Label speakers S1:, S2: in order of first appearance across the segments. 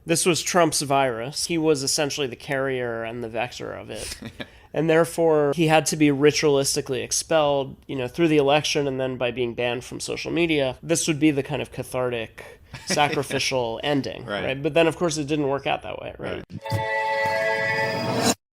S1: this was Trump's virus. He was essentially the carrier and the vector of it. And therefore, he had to be ritualistically expelled, through the election and then by being banned from social media. This would be the kind of cathartic, sacrificial ending, right? But then, of course, it didn't work out that way, right?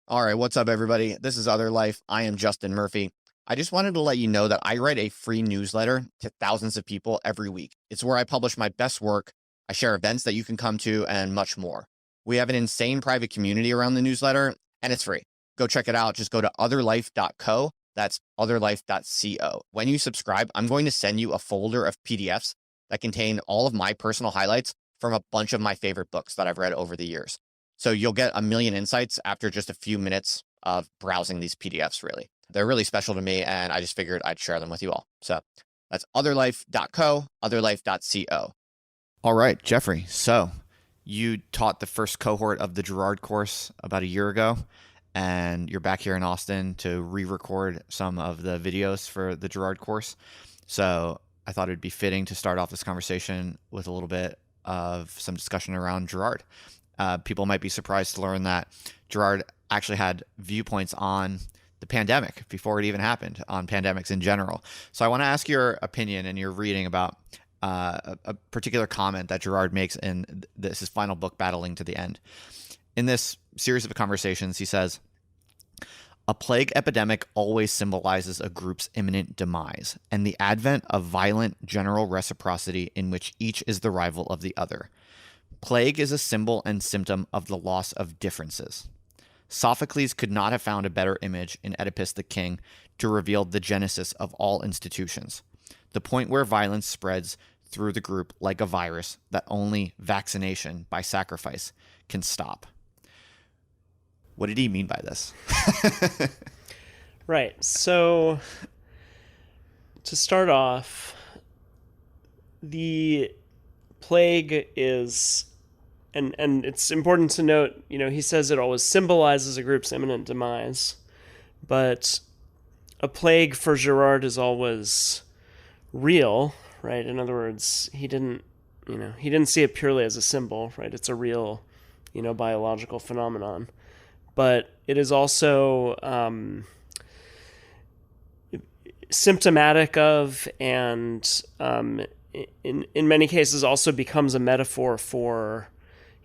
S2: All right, what's up, everybody? This is Other Life. I am Justin Murphy. I just wanted to let you know that I write a free newsletter to thousands of people every week. It's where I publish my best work, I share events that you can come to, and much more. We have an insane private community around the newsletter, and it's free. Go check it out. Just go to otherlife.co. That's otherlife.co. When you subscribe, I'm going to send you a folder of PDFs that contain all of my personal highlights from a bunch of my favorite books that I've read over the years. So you'll get a million insights after just a few minutes of browsing these PDFs, really. They're really special to me, and I just figured I'd share them with you all. So that's otherlife.co, otherlife.co. All right, Jeffrey. So you taught the first cohort of the Girard Course about a year ago, and you're back here in Austin to re-record some of the videos for the Girard Course. So I thought it'd be fitting to start off this conversation with a little bit of some discussion around Girard. People might be surprised to learn that Girard actually had viewpoints on the pandemic before it even happened, on pandemics in general. So I want to ask your opinion and your reading about a particular comment that Girard makes in his final book, Battling to the End. In this series of conversations, he says, "A plague epidemic always symbolizes a group's imminent demise and the advent of violent general reciprocity in which each is the rival of the other. Plague is a symbol and symptom of the loss of differences. Sophocles could not have found a better image in Oedipus the King to reveal the genesis of all institutions, the point where violence spreads through the group like a virus that only vaccination by sacrifice can stop." What did he mean by this?
S1: Right. So to start off, the plague is, and it's important to note, he says it always symbolizes a group's imminent demise, but a plague for Girard is always real, right? In other words, he didn't see it purely as a symbol, right? It's a real, biological phenomenon. But it is also symptomatic of, and in many cases also becomes a metaphor for,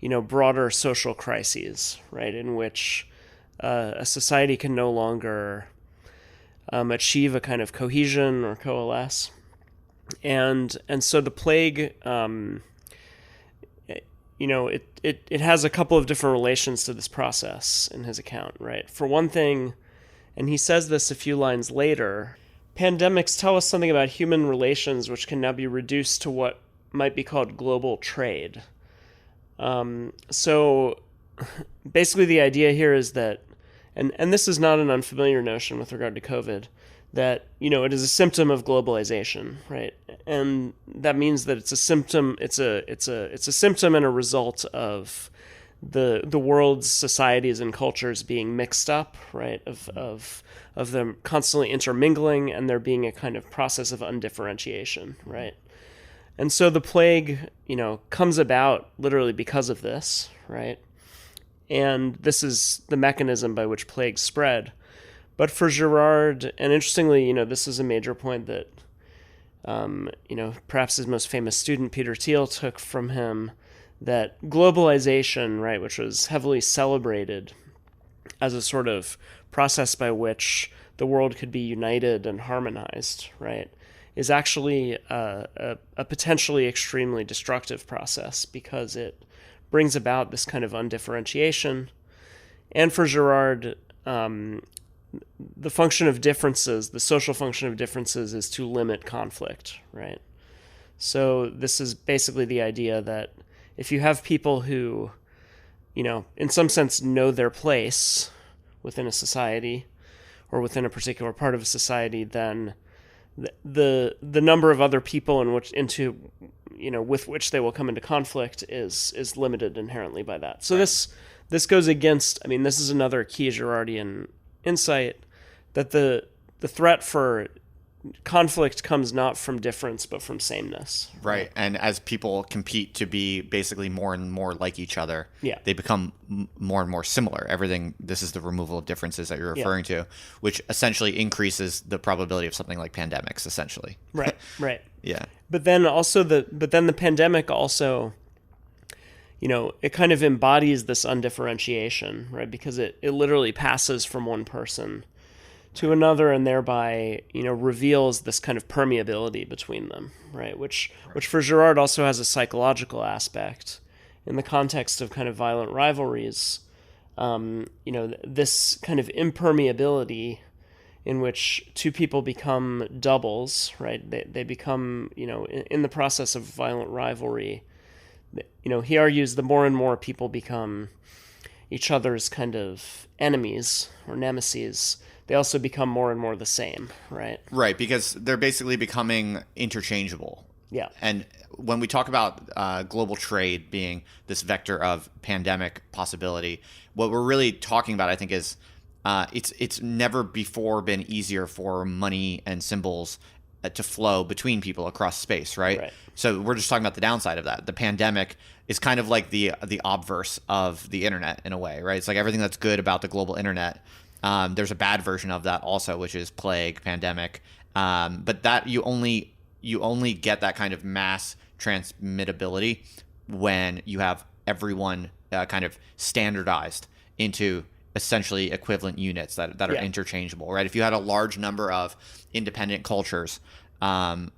S1: broader social crises, right? In which a society can no longer achieve a kind of cohesion or coalesce, and so the plague. It has a couple of different relations to this process in his account, right? For one thing, and he says this a few lines later, pandemics tell us something about human relations which can now be reduced to what might be called global trade. So basically the idea here is that, and this is not an unfamiliar notion with regard to COVID, that, it is a symptom of globalization, right? And that means that it's a symptom, it's a symptom and a result of the world's societies and cultures being mixed up, right? Of them constantly intermingling, and there being a kind of process of undifferentiation, right? And so the plague, comes about literally because of this, right? And this is the mechanism by which plagues spread. But for Girard, and interestingly, this is a major point that, perhaps his most famous student, Peter Thiel, took from him, that globalization, right, which was heavily celebrated as a sort of process by which the world could be united and harmonized, right, is actually a potentially extremely destructive process because it brings about this kind of undifferentiation. And for Girard, the function of differences, the social function of differences, is to limit conflict, right? So this is basically the idea that if you have people who, in some sense know their place within a society or within a particular part of a society, then the number of other people with which they will come into conflict is limited inherently by that. So right. This goes against, this is another key Girardian insight, that the threat for conflict comes not from difference, but from sameness.
S2: Right. And as people compete to be basically more and more like each other, they become more and more similar. This is the removal of differences that you're referring to, which essentially increases the probability of something like pandemics, essentially.
S1: Right.
S2: Yeah.
S1: But then the pandemic also, it kind of embodies this undifferentiation, right? Because it literally passes from one person to another, and thereby, reveals this kind of permeability between them, right? Which for Girard also has a psychological aspect in the context of kind of violent rivalries. This kind of impermeability in which two people become doubles, right? They become, in the process of violent rivalry, he argues the more and more people become each other's kind of enemies or nemesis, they also become more and more the same, right?
S2: Right, because they're basically becoming interchangeable.
S1: Yeah.
S2: And when we talk about global trade being this vector of pandemic possibility, what we're really talking about, I think, is it's never before been easier for money and symbols to flow between people across space, right? So we're just talking about the downside of that. The pandemic is kind of like the obverse of the internet in a way, right? It's like everything that's good about the global internet. There's a bad version of that also, which is plague, pandemic. But that you only get that kind of mass transmittability when you have everyone kind of standardized into essentially equivalent units that are interchangeable, right? If you had a large number of independent cultures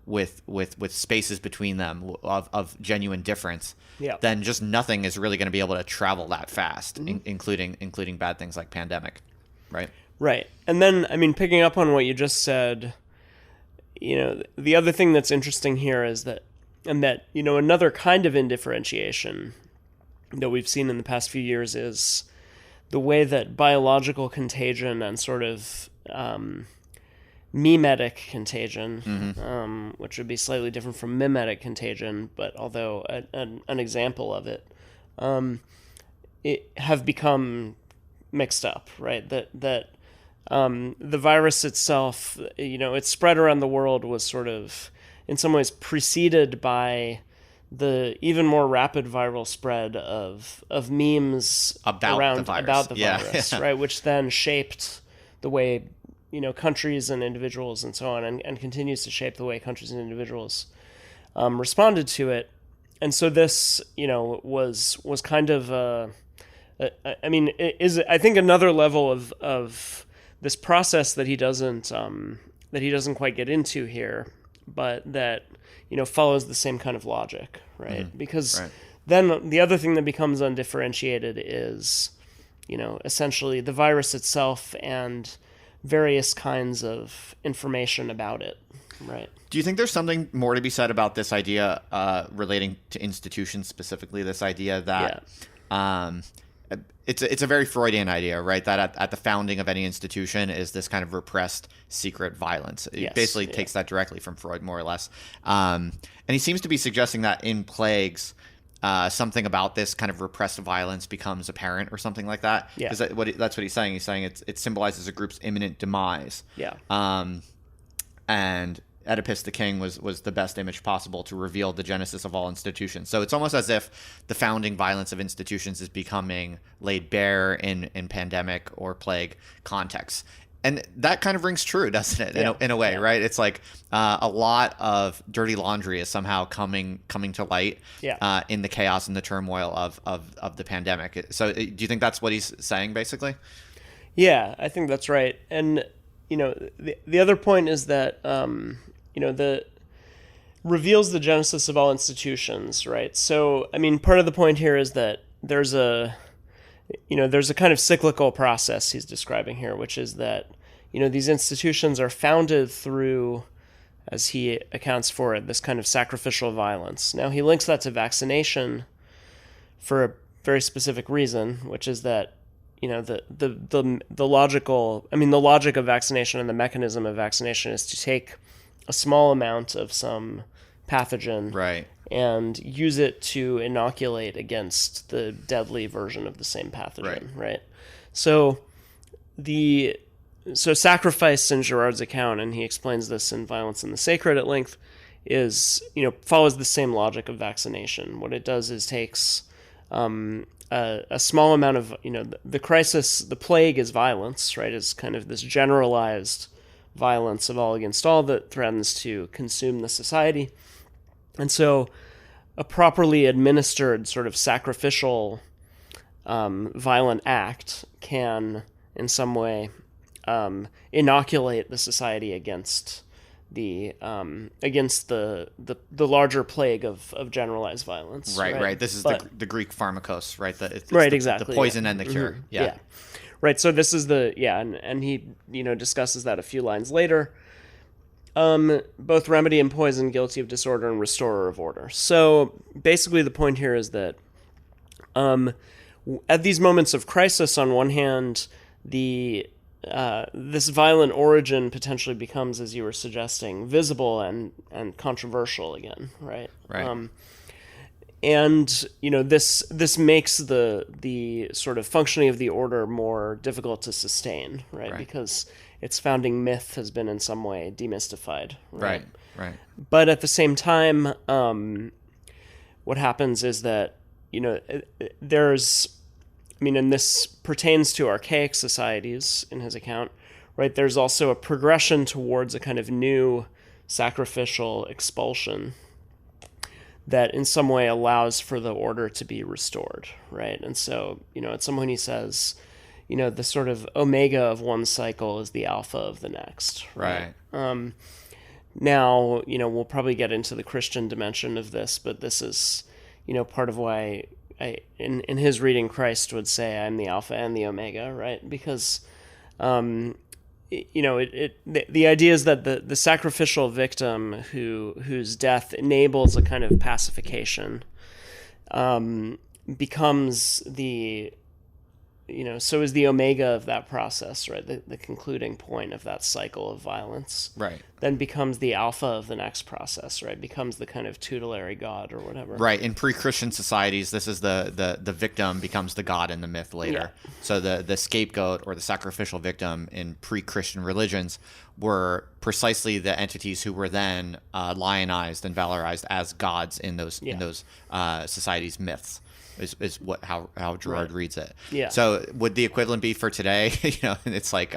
S2: with spaces between them of genuine difference, then just nothing is really going to be able to travel that fast, including bad things like pandemic. Right.
S1: And then, picking up on what you just said, the other thing that's interesting here is that another kind of indifferentiation that we've seen in the past few years is the way that biological contagion and sort of memetic contagion, which would be slightly different from mimetic contagion, but although an example of it, it have become mixed up, right? That the virus itself, its spread around the world was sort of, in some ways, preceded by the even more rapid viral spread of memes about the virus, right? Which then shaped the way, countries and individuals and so on, and continues to shape the way countries and individuals responded to it. And so this, was kind of is I think another level of this process that he doesn't quite get into here, but that follows the same kind of logic, right? Because then the other thing that becomes undifferentiated is essentially the virus itself and various kinds of information about it, right?
S2: Do you think there's something more to be said about this idea relating to institutions specifically? This idea that it's a very Freudian idea, right? That at the founding of any institution is this kind of repressed secret violence. It basically takes that directly from Freud, more or less. And he seems to be suggesting that in plagues, something about this kind of repressed violence becomes apparent or something like that. Yeah. That's what he's saying. He's saying it symbolizes a group's imminent demise.
S1: Yeah.
S2: And Oedipus the King was the best image possible to reveal the genesis of all institutions. So it's almost as if the founding violence of institutions is becoming laid bare in pandemic or plague contexts. And that kind of rings true, doesn't it? In a way, right? It's like a lot of dirty laundry is somehow coming to light in the chaos and the turmoil of the pandemic. So do you think that's what he's saying, basically?
S1: Yeah, I think that's right. And, the other point is that, the reveals the genesis of all institutions, right? So, part of the point here is that there's a kind of cyclical process he's describing here, which is that, these institutions are founded through, as he accounts for it, this kind of sacrificial violence. Now, he links that to vaccination for a very specific reason, which is that, the logic of vaccination and the mechanism of vaccination is to take a small amount of some pathogen,
S2: right,
S1: and use it to inoculate against the deadly version of the same pathogen, right? So the so sacrifice in Girard's account, and he explains this in Violence and the Sacred at length, is, follows the same logic of vaccination. What it does is takes a small amount of, the crisis, the plague is violence, right? Is kind of this generalized violence of all against all that threatens to consume the society. And so a properly administered sort of sacrificial violent act can in some way inoculate the society against the larger plague of generalized violence.
S2: Right. This is the Greek pharmakos, right? It's
S1: exactly.
S2: The poison and the cure. Mm-hmm. Yeah.
S1: Right. So this is and he discusses that a few lines later. Both remedy and poison, guilty of disorder and restorer of order. So basically, the point here is that at these moments of crisis, on one hand, this violent origin potentially becomes, as you were suggesting, visible and controversial again, right?
S2: Right.
S1: This makes the sort of functioning of the order more difficult to sustain, right? Because its founding myth has been in some way demystified, right?
S2: Right.
S1: But at the same time, what happens is that and this pertains to archaic societies in his account, right? There's also a progression towards a kind of new sacrificial expulsion that in some way allows for the order to be restored, right? And so, at some point he says, the sort of omega of one cycle is the alpha of the next, right? Now, we'll probably get into the Christian dimension of this, but this is, part of why in his reading, Christ would say, "I'm the Alpha and the Omega," right? Because, the idea is that the sacrificial victim whose death enables a kind of pacification, becomes so is the omega of that process, right? The concluding point of that cycle of violence,
S2: right?
S1: Then becomes the alpha of the next process, right? Becomes the kind of tutelary god or whatever.
S2: Right. In pre-Christian societies, this is the victim becomes the god in the myth later. Yeah. So the scapegoat or the sacrificial victim in pre-Christian religions were precisely the entities who were then lionized and valorized as gods in those societies' myths. Is how Girard reads it. Yeah. So would the equivalent be for today? It's like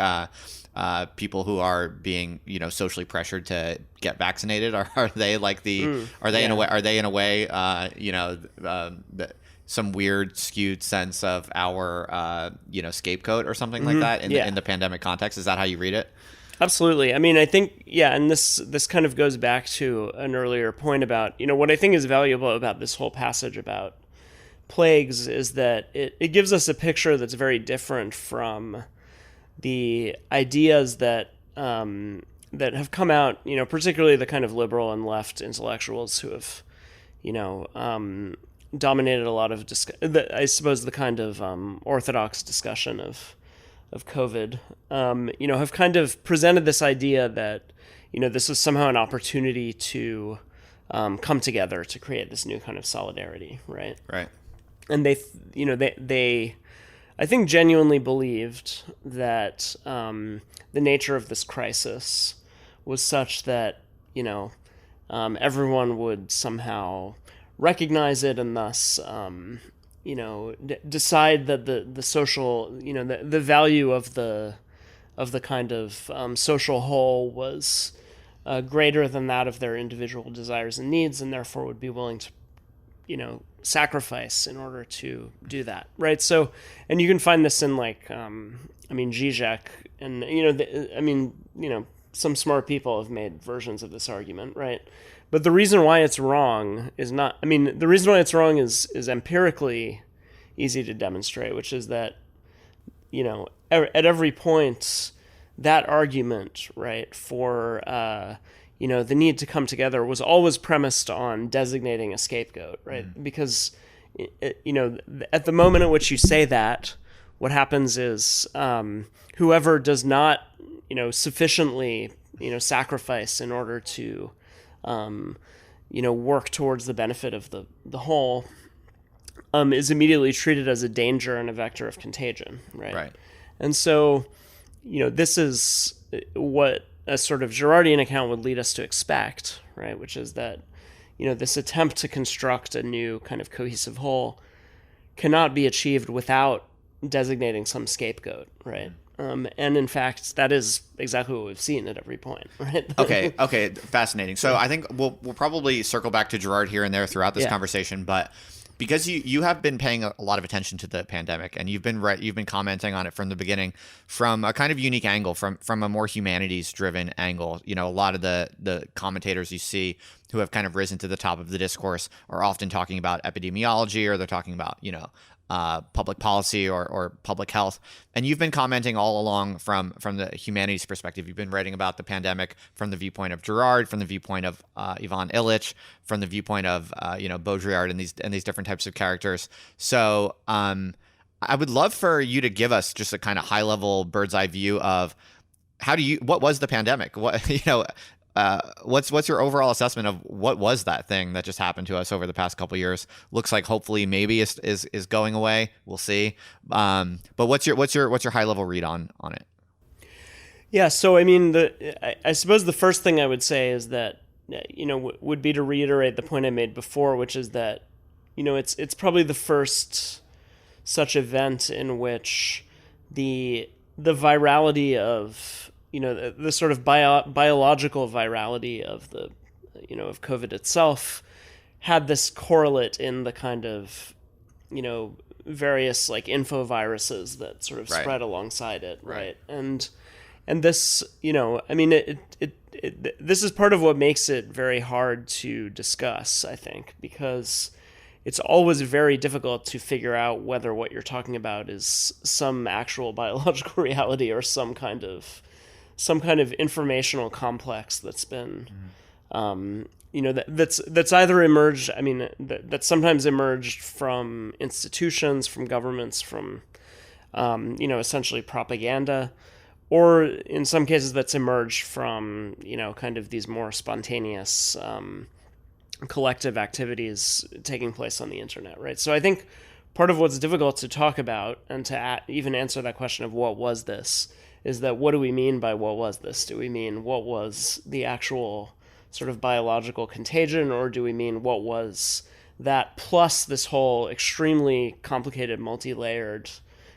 S2: people who are being socially pressured to get vaccinated. Are they like in a way some weird skewed sense of our scapegoat or something like that in the pandemic context? Is that how you read it?
S1: Absolutely. I mean, I think, and this kind of goes back to an earlier point about, what I think is valuable about this whole passage about plagues is that it gives us a picture that's very different from the ideas that have come out, particularly the kind of liberal and left intellectuals who have, dominated a lot of I suppose the kind of orthodox discussion of COVID, have kind of presented this idea that, this is somehow an opportunity to come together to create this new kind of solidarity, right?
S2: Right.
S1: And they I think genuinely believed that the nature of this crisis was such that, everyone would somehow recognize it and thus, decide that the social, the value of the kind of social whole was greater than that of their individual desires and needs, and therefore would be willing to, sacrifice in order to do that, right? So, and you can find this in Zizek, and some smart people have made versions of this argument, right? But the reason why it's wrong is empirically easy to demonstrate, which is that, at every point, that argument, right, for the need to come together was always premised on designating a scapegoat, right? Because, at the moment at which you say that, what happens is whoever does not, sufficiently, sacrifice in order to, work towards the benefit of the whole, is immediately treated as a danger and a vector of contagion, right?
S2: Right.
S1: And so, this is what a sort of Girardian account would lead us to expect, right? Which is that, this attempt to construct a new kind of cohesive whole cannot be achieved without designating some scapegoat, right? And in fact, that is exactly what we've seen at every point, right?
S2: Okay, fascinating. So I think we'll probably circle back to Girard here and there throughout this conversation, but because you have been paying a lot of attention to the pandemic, and you've been commenting on it from the beginning from a kind of unique angle, from a more humanities driven angle. A lot of the commentators you see who have kind of risen to the top of the discourse are often talking about epidemiology, or they're talking about public policy or public health. And you've been commenting all along from the humanities perspective. You've been writing about the pandemic from the viewpoint of Girard, from the viewpoint of Ivan Illich, from the viewpoint of Baudrillard and these different types of characters. So I would love for you to give us just a kind of high level bird's eye view of what was the pandemic? What's your overall assessment of what was that thing that just happened to us over the past couple of years? Looks like hopefully maybe is going away. We'll see. But what's your high level read on it?
S1: Yeah. So I mean, I suppose the first thing I would say is that would be to reiterate the point I made before, which is that it's probably the first such event in which the virality of the sort of biological virality of of COVID itself had this correlate in the kind of various like infoviruses that sort of spread alongside it, right? And this I mean this is part of what makes it very hard to discuss, I think, because it's always very difficult to figure out whether what you're talking about is some actual biological reality or some kind of informational complex that's been, that's either emerged. I mean, that sometimes emerged from institutions, from governments, from, essentially propaganda, or in some cases that's emerged from, kind of these more spontaneous, collective activities taking place on the internet, right? So I think part of what's difficult to talk about and to even answer that question of what was this is that what do we mean by what was this? Do we mean what was the actual sort of biological contagion, or do we mean what was that plus this whole extremely complicated, multi-layered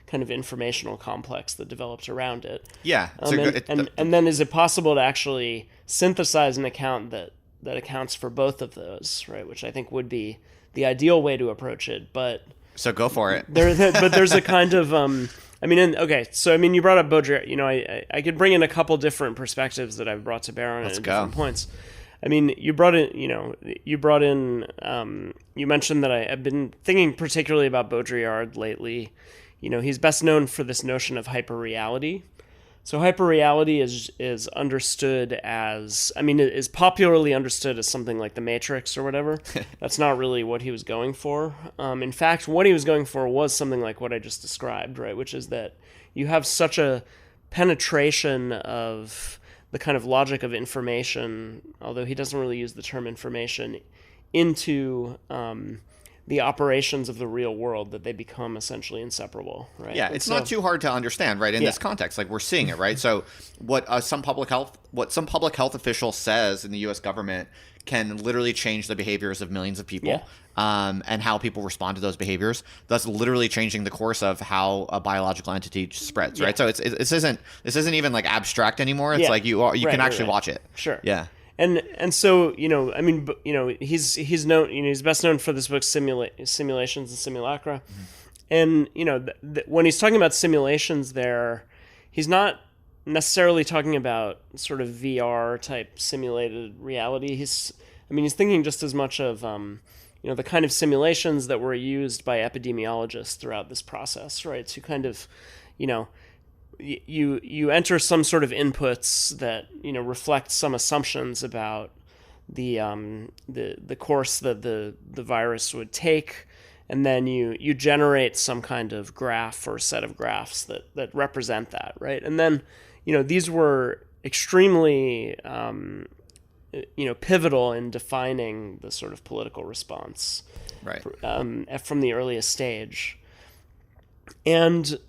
S1: kind of informational complex that developed around it?
S2: Yeah.
S1: And then is it possible to actually synthesize an account that accounts for both of those, right? Which I think would be the ideal way to approach it, but...
S2: So go for it.
S1: But there's a kind of... you brought up Baudrillard. I could bring in a couple different perspectives that I've brought to bear on it at different points. I mean, you mentioned that I've been thinking particularly about Baudrillard lately. He's best known for this notion of hyperreality. So hyperreality is understood as, is popularly understood as something like the Matrix or whatever. That's not really what he was going for. In fact, what he was going for was something like what I just described, right? Which is that you have such a penetration of the kind of logic of information, although he doesn't really use the term information, into the operations of the real world that they become essentially inseparable, right?
S2: Yeah, it's not too hard to understand, right? In this context, like we're seeing it, right? So what some public health official says in the U.S. government can literally change the behaviors of millions of people, and how people respond to those behaviors, thus literally changing the course of how a biological entity spreads, right? So this isn't even like abstract anymore. It's like you can actually watch it.
S1: Sure.
S2: Yeah.
S1: And so he's known, he's best known for this book Simulations and Simulacra, and when he's talking about simulations there, he's not necessarily talking about sort of VR type simulated reality. He's thinking just as much of the kind of simulations that were used by epidemiologists throughout this process, right? To kind of you enter some sort of inputs that reflect some assumptions about the course that the virus would take, and then you generate some kind of graph or set of graphs that represent that, right? And then these were extremely pivotal in defining the sort of political response,
S2: right?
S1: From the earliest stage. And,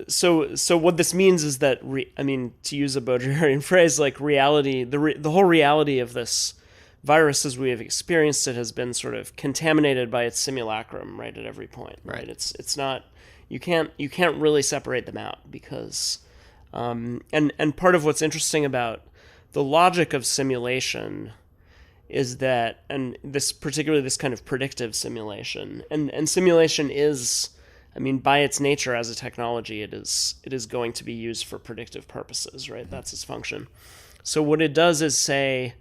S1: so what this means is that, to use a Baudrillardian phrase, like reality, the whole reality of this virus as we have experienced it has been sort of contaminated by its simulacrum, right, at every point, right? It's not, you can't really separate them out because, and part of what's interesting about the logic of simulation is that, and particularly this kind of predictive simulation, and simulation is, by its nature as a technology, it is going to be used for predictive purposes, right? That's its function. So what it does is say,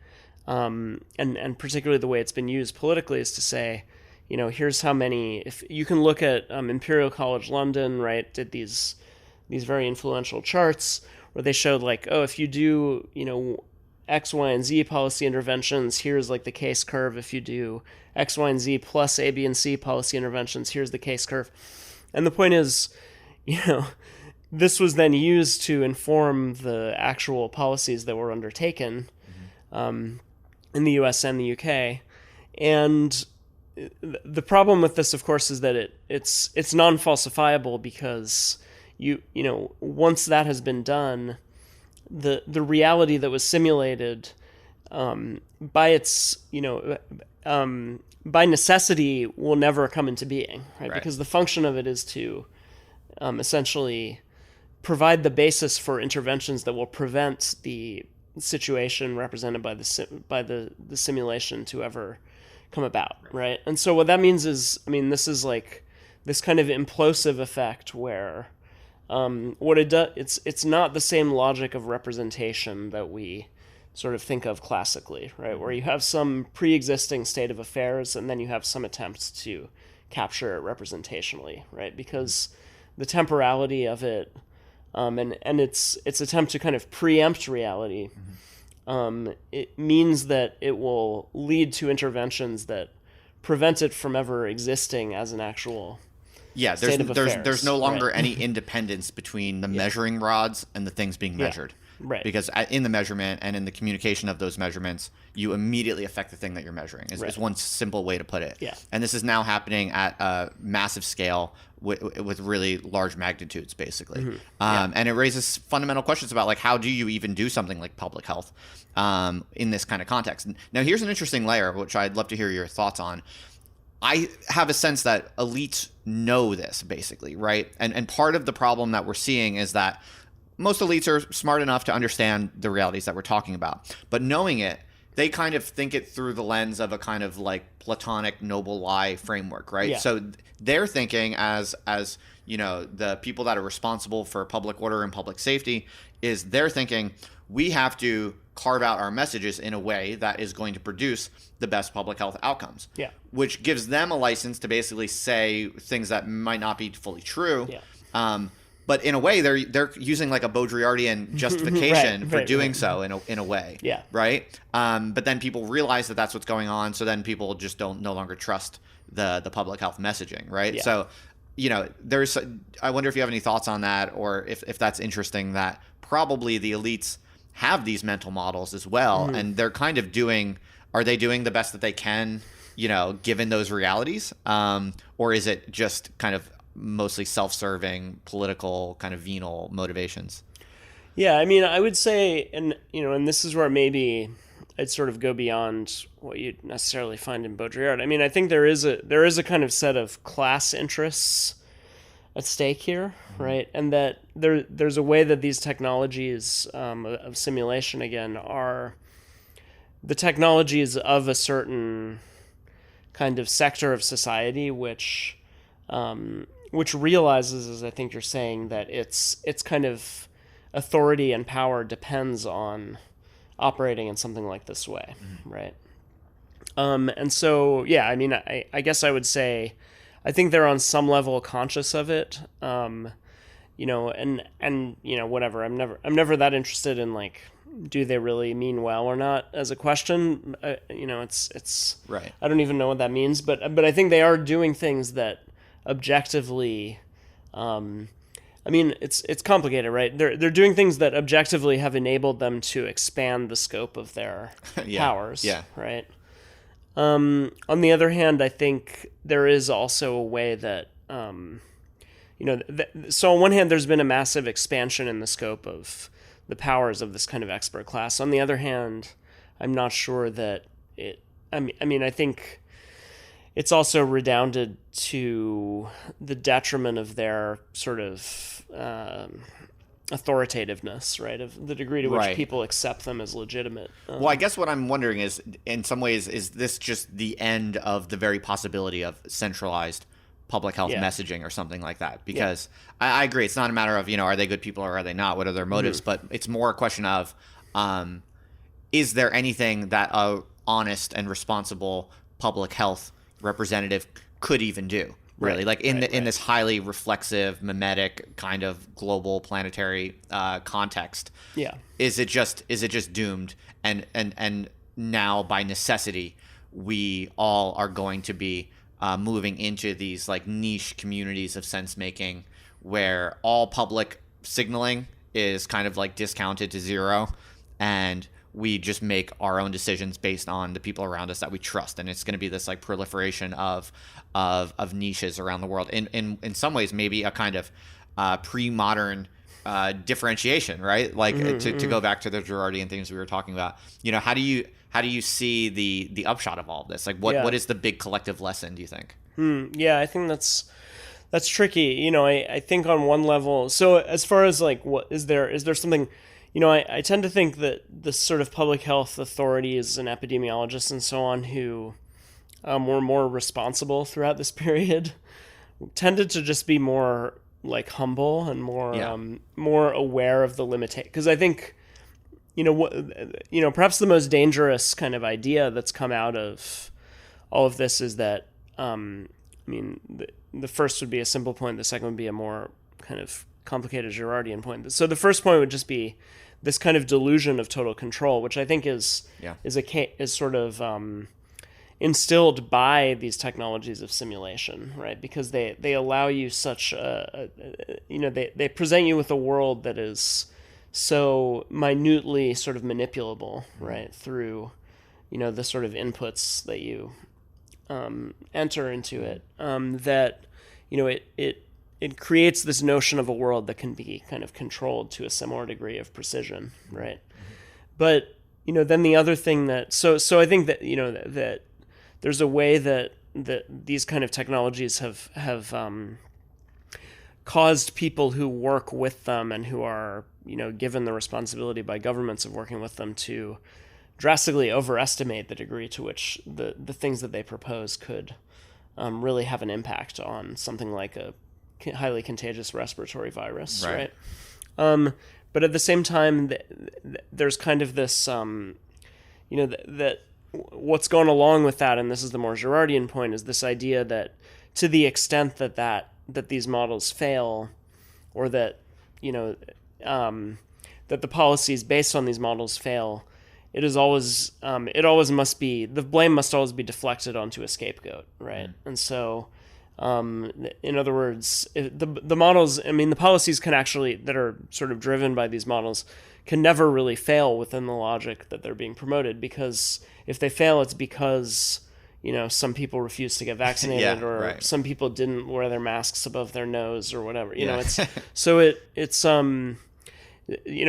S1: and particularly the way it's been used politically is to say, here's how many. If you can look at Imperial College London, right, did these very influential charts where they showed like, oh, if you do X, Y, and Z policy interventions, here's like the case curve. If you do X, Y, and Z plus A, B, and C policy interventions, here's the case curve. And the point is, this was then used to inform the actual policies that were undertaken in the US and the UK. And the problem with this, of course, is that it's non-falsifiable because once that has been done, the reality that was simulated by its by necessity will never come into being, right? Because the function of it is to essentially provide the basis for interventions that will prevent the situation represented by the simulation to ever come about, right? And so what that means is, this is like this kind of implosive effect where what it does, it's not the same logic of representation that we sort of think of classically, right? Where you have some pre-existing state of affairs and then you have some attempts to capture it representationally, right? Because the temporality of it and its attempt to kind of preempt reality, it means that it will lead to interventions that prevent it from ever existing as an actual state of affairs.
S2: There's no longer any independence between the measuring rods and the things being measured.
S1: Right.
S2: Because in the measurement and in the communication of those measurements, you immediately affect the thing that you're measuring, is one simple way to put it.
S1: Yeah.
S2: And this is now happening at a massive scale with really large magnitudes, basically. And it raises fundamental questions about, like, how do you even do something like public health in this kind of context? Now, here's an interesting layer, which I'd love to hear your thoughts on. I have a sense that elites know this, basically, right? And part of the problem that we're seeing is that most elites are smart enough to understand the realities that we're talking about. But knowing it, they kind of think it through the lens of a kind of like Platonic noble lie framework, right?
S1: Yeah.
S2: So they're thinking as the people that are responsible for public order and public safety, is they're thinking we have to carve out our messages in a way that is going to produce the best public health outcomes.
S1: Yeah.
S2: Which gives them a license to basically say things that might not be fully true.
S1: Yeah.
S2: But in a way, they're using like a Baudrillardian justification for doing so in a way.
S1: Yeah.
S2: Right. But then people realize that that's what's going on. So then people just no longer trust the public health messaging. Right.
S1: Yeah.
S2: So, I wonder if you have any thoughts on that, or if that's interesting that probably the elites have these mental models as well. And they're kind of are they doing the best that they can, given those realities? Or is it just kind of mostly self-serving, political, kind of venal motivations?
S1: Yeah, I would say, and this is where maybe I'd sort of go beyond what you'd necessarily find in Baudrillard. I think there is a kind of set of class interests at stake here, right? And that there's a way that these technologies of simulation, again, are the technologies of a certain kind of sector of society, which realizes, as I think you're saying, that its kind of authority and power depends on operating in something like this way, right? And so, yeah, I guess I would say, I think they're on some level conscious of it, and whatever. I'm never that interested in like, do they really mean well or not as a question. It's
S2: right.
S1: I don't even know what that means, but I think they are doing things that objectively, it's complicated, right? They're doing things that objectively have enabled them to expand the scope of their powers, right? On the other hand, I think there is also a way that, so on one hand, there's been a massive expansion in the scope of the powers of this kind of expert class. On the other hand, I'm not sure that I think it's also redounded to the detriment of their sort of authoritativeness, right? Of the degree to which people accept them as legitimate.
S2: Well, I guess what I'm wondering is, in some ways, is this just the end of the very possibility of centralized public health messaging or something like that? Because I agree, it's not a matter of, are they good people or are they not? What are their motives? But it's more a question of, is there anything that a honest and responsible public health representative could even do? Really, like in this highly reflexive, mimetic kind of global planetary context. Yeah, is it just doomed? And now by necessity, we all are going to be moving into these like niche communities of sense making, where all public signaling is kind of like discounted to zero, and we just make our own decisions based on the people around us that we trust. And it's going to be this like proliferation of niches around the world. In some ways, maybe a kind of pre-modern differentiation, right? Like to go back to the Girardian things we were talking about, how do you see the upshot of all of this? Like what is the big collective lesson, do you think?
S1: Yeah, I think that's tricky. I think on one level, so as far as like, what is there something, I tend to think that the sort of public health authorities and epidemiologists and so on who were more responsible throughout this period tended to just be more like humble and more aware of the limitation. Because I think, perhaps the most dangerous kind of idea that's come out of all of this is that, the first would be a simple point, the second would be a more kind of complicated Girardian point. So the first point would just be this kind of delusion of total control, which I think is sort of instilled by these technologies of simulation, right? Because they allow you such they present you with a world that is so minutely sort of manipulable, right? Through, the sort of inputs that you enter into it, that, it creates this notion of a world that can be kind of controlled to a similar degree of precision, right? But, then the other thing that, so I think that, that there's a way that these kind of technologies have caused people who work with them and who are, given the responsibility by governments of working with them to drastically overestimate the degree to which the things that they propose could really have an impact on something like a highly contagious respiratory virus, right? But at the same time, there's kind of this, that what's going along with that, and this is the more Girardian point, is this idea that to the extent that these models fail, or that, that the policies based on these models fail, it always must be, the blame must always be deflected onto a scapegoat, right? And so, in other words, the models, the policies can actually, that are sort of driven by these models, can never really fail within the logic that they're being promoted, because if they fail, it's because, some people refuse to get vaccinated, some people didn't wear their masks above their nose or whatever, it's, so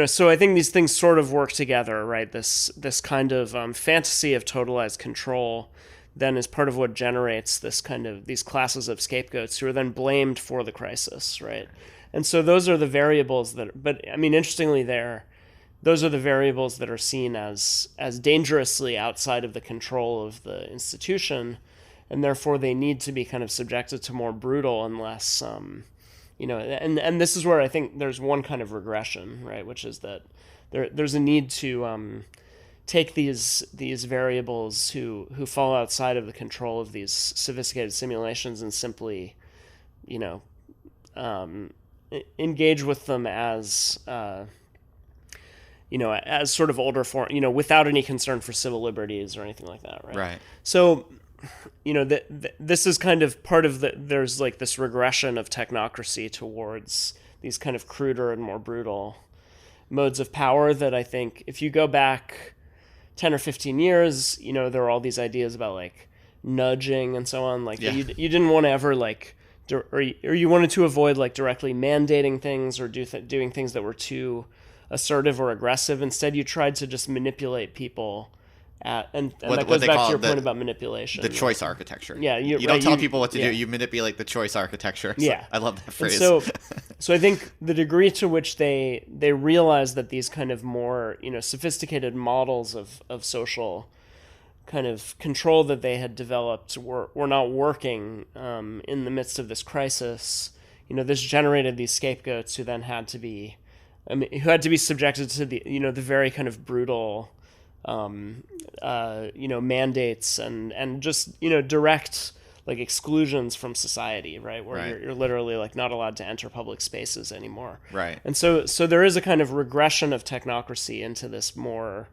S1: so I think these things sort of work together, right? This kind of fantasy of totalized control then is part of what generates this kind of, these classes of scapegoats who are then blamed for the crisis, right? And so those are the variables interestingly those are the variables that are seen as dangerously outside of the control of the institution, and therefore they need to be kind of subjected to more brutal and less, and this is where I think there's one kind of regression, right? Which is that there's a need to take these variables who fall outside of the control of these sophisticated simulations and simply, engage with them as, as sort of older form, without any concern for civil liberties or anything like that, right?
S2: Right.
S1: So, this is kind of part of there's like this regression of technocracy towards these kind of cruder and more brutal modes of power that I think if you go back 10 or 15 years, there are all these ideas about like nudging and so on, like you didn't want to ever like or you wanted to avoid like directly mandating things or doing things that were too assertive or aggressive. Instead, you tried to just manipulate people. And that goes back to your point about manipulation.
S2: The choice architecture.
S1: Yeah,
S2: you don't tell people what to do. You manipulate the choice architecture. So
S1: yeah,
S2: I love that phrase.
S1: So I think the degree to which they realize that these kind of more sophisticated models of social kind of control that they had developed were not working in the midst of this crisis. This generated these scapegoats who then had to be, subjected to the very kind of brutal mandates and just direct like exclusions from society, right? Where you're literally like not allowed to enter public spaces anymore.
S2: Right.
S1: And so there is a kind of regression of technocracy into this more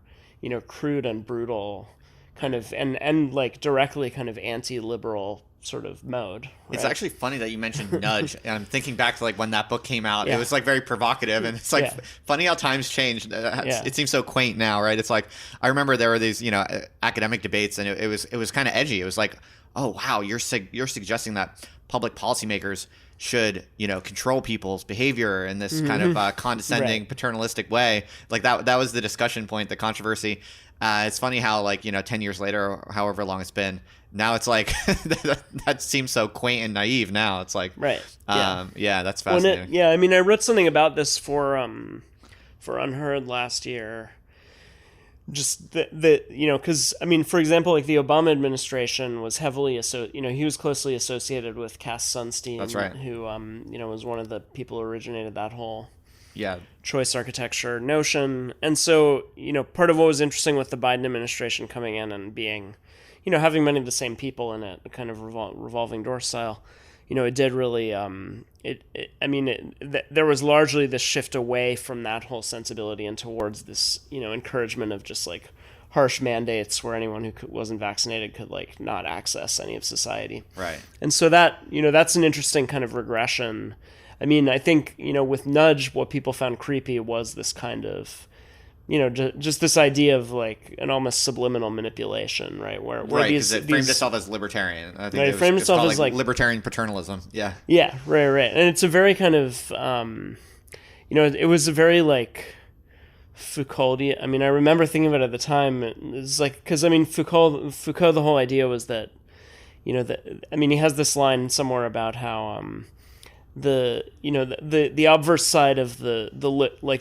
S1: crude and brutal kind of and like directly kind of anti-liberal sort of mode. Right?
S2: It's actually funny that you mentioned nudge, and I'm thinking back to like when that book came out. It was like very provocative, and it's like funny how times changed. It seems so quaint now, right? It's like I remember there were these academic debates, and it was kind of edgy. It was like, oh wow, you're suggesting that public policymakers should control people's behavior in this kind of condescending paternalistic way. Like that was the discussion point, the controversy. It's funny how like 10 years later, or however long it's been, now it's like that seems so quaint and naive now. It's like that's fascinating.
S1: I mean, I wrote something about this for Unheard last year. Just because I mean, for example, like the Obama administration was heavily he was closely associated with Cass Sunstein.
S2: That's right.
S1: Who was one of the people who originated that whole choice architecture notion. And so part of what was interesting with the Biden administration coming in and being having many of the same people in it, kind of revolving door style, it did really there was largely this shift away from that whole sensibility and towards this encouragement of just like harsh mandates where anyone who wasn't vaccinated could like not access any of society.
S2: Right.
S1: And so that that's an interesting kind of regression. I mean, I think with nudge, what people found creepy was this kind of just this idea of like an almost subliminal manipulation, right? Where
S2: because it framed itself as libertarian. I think
S1: it framed itself as like
S2: libertarian paternalism. Yeah.
S1: Yeah. Right. And it's a very kind of, it was a very like Foucauldian. I mean, I remember thinking of it at the time. It's like because I mean, Foucault. The whole idea was that, he has this line somewhere about how the obverse side of the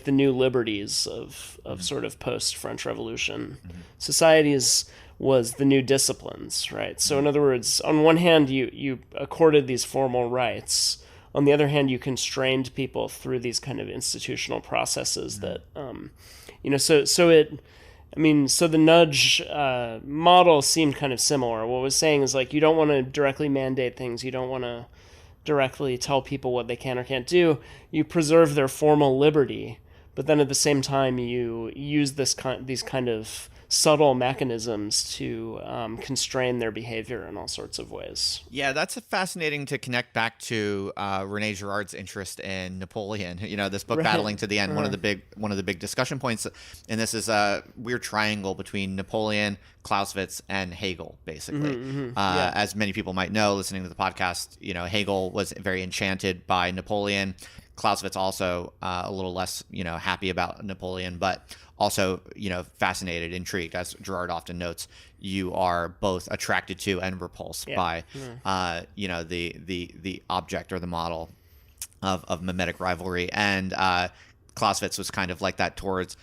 S1: new liberties of sort of post French Revolution societies was the new disciplines, right? So in other words, on one hand you accorded these formal rights, on the other hand you constrained people through these kind of institutional processes that so the nudge model seemed kind of similar. What it was saying is like you don't want to directly mandate things, you don't want to directly tell people what they can or can't do. You preserve their formal liberty, but then at the same time you use these kind of subtle mechanisms to constrain their behavior in all sorts of ways.
S2: Yeah, that's fascinating to connect back to René Girard's interest in Napoleon. This book, Battling to the End. One of the big discussion points, and this is a weird triangle between Napoleon, Clausewitz, and Hegel, basically. As many people might know, listening to the podcast, Hegel was very enchanted by Napoleon. Clausewitz also a little less, happy about Napoleon, but also, fascinated, intrigued. As Girard often notes, you are both attracted to and repulsed by, the object or the model of mimetic rivalry. And Clausewitz was kind of like that towards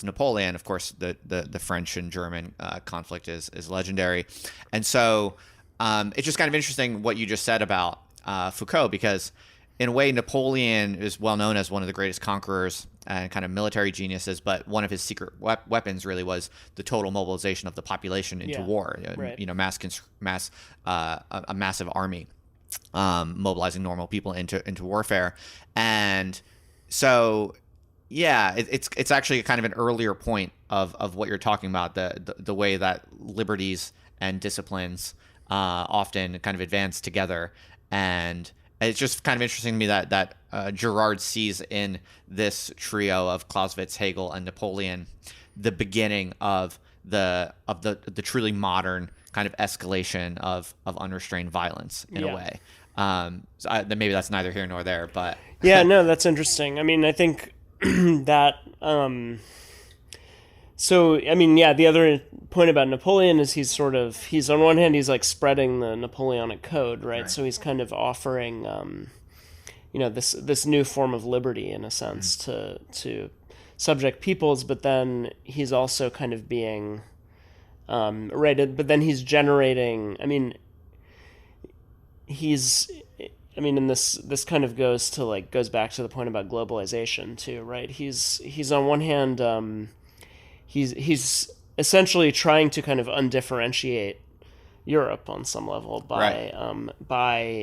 S2: Napoleon. Of course, the French and German conflict is legendary. And so it's just kind of interesting what you just said about Foucault, because in a way, Napoleon is well known as one of the greatest conquerors and kind of military geniuses, but one of his secret weapons really was the total mobilization of the population into war.
S1: Right.
S2: A massive army, mobilizing normal people into warfare. And so, it's actually kind of an earlier point of what you're talking about, the way that liberties and disciplines often kind of advance together. And it's just kind of interesting to me that Girard sees in this trio of Clausewitz, Hegel, and Napoleon the beginning of the truly modern kind of escalation of unrestrained violence in a way. Maybe that's neither here nor there, but
S1: yeah, no, that's interesting. I mean, I think that so I mean, yeah, the other point about Napoleon is he's on one hand he's like spreading the Napoleonic code, right? So he's kind of offering this new form of liberty in a sense to subject peoples, but then he's also kind of being but then he's generating. And this kind of goes back to the point about globalization too, right? He's on one hand, he's essentially trying to kind of undifferentiate Europe on some level by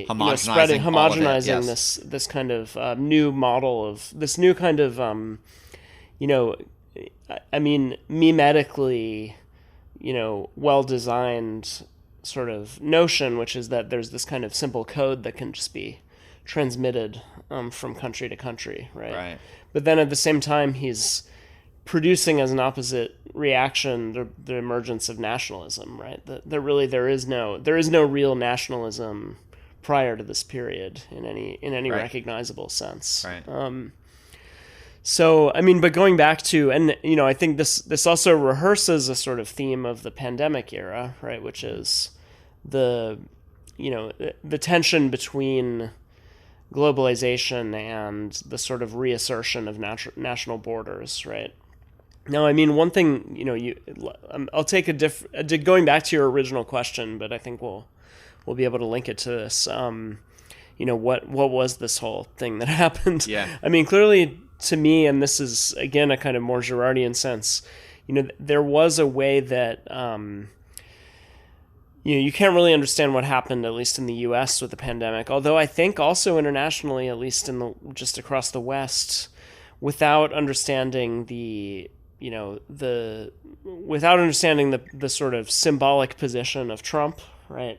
S1: homogenizing this kind of new model of this new kind of memetically well designed sort of notion, which is that there's this kind of simple code that can just be transmitted from country to country, right? But then at the same time, he's producing as an opposite reaction the emergence of nationalism, right? There is no real nationalism prior to this period in any recognizable sense.
S2: Right.
S1: So, but going back to, and I think this also rehearses a sort of theme of the pandemic era, right? Which is the tension between globalization and the sort of reassertion of national borders, right? Now, one thing, I'll take going back to your original question, but I think we'll be able to link it to this. What was this whole thing that happened?
S2: Yeah.
S1: Clearly to me, and this is again a kind of more Girardian sense, there was a way that you can't really understand what happened, at least in the U.S. with the pandemic. Although I think also internationally, at least just across the West, without understanding the sort of symbolic position of Trump, right?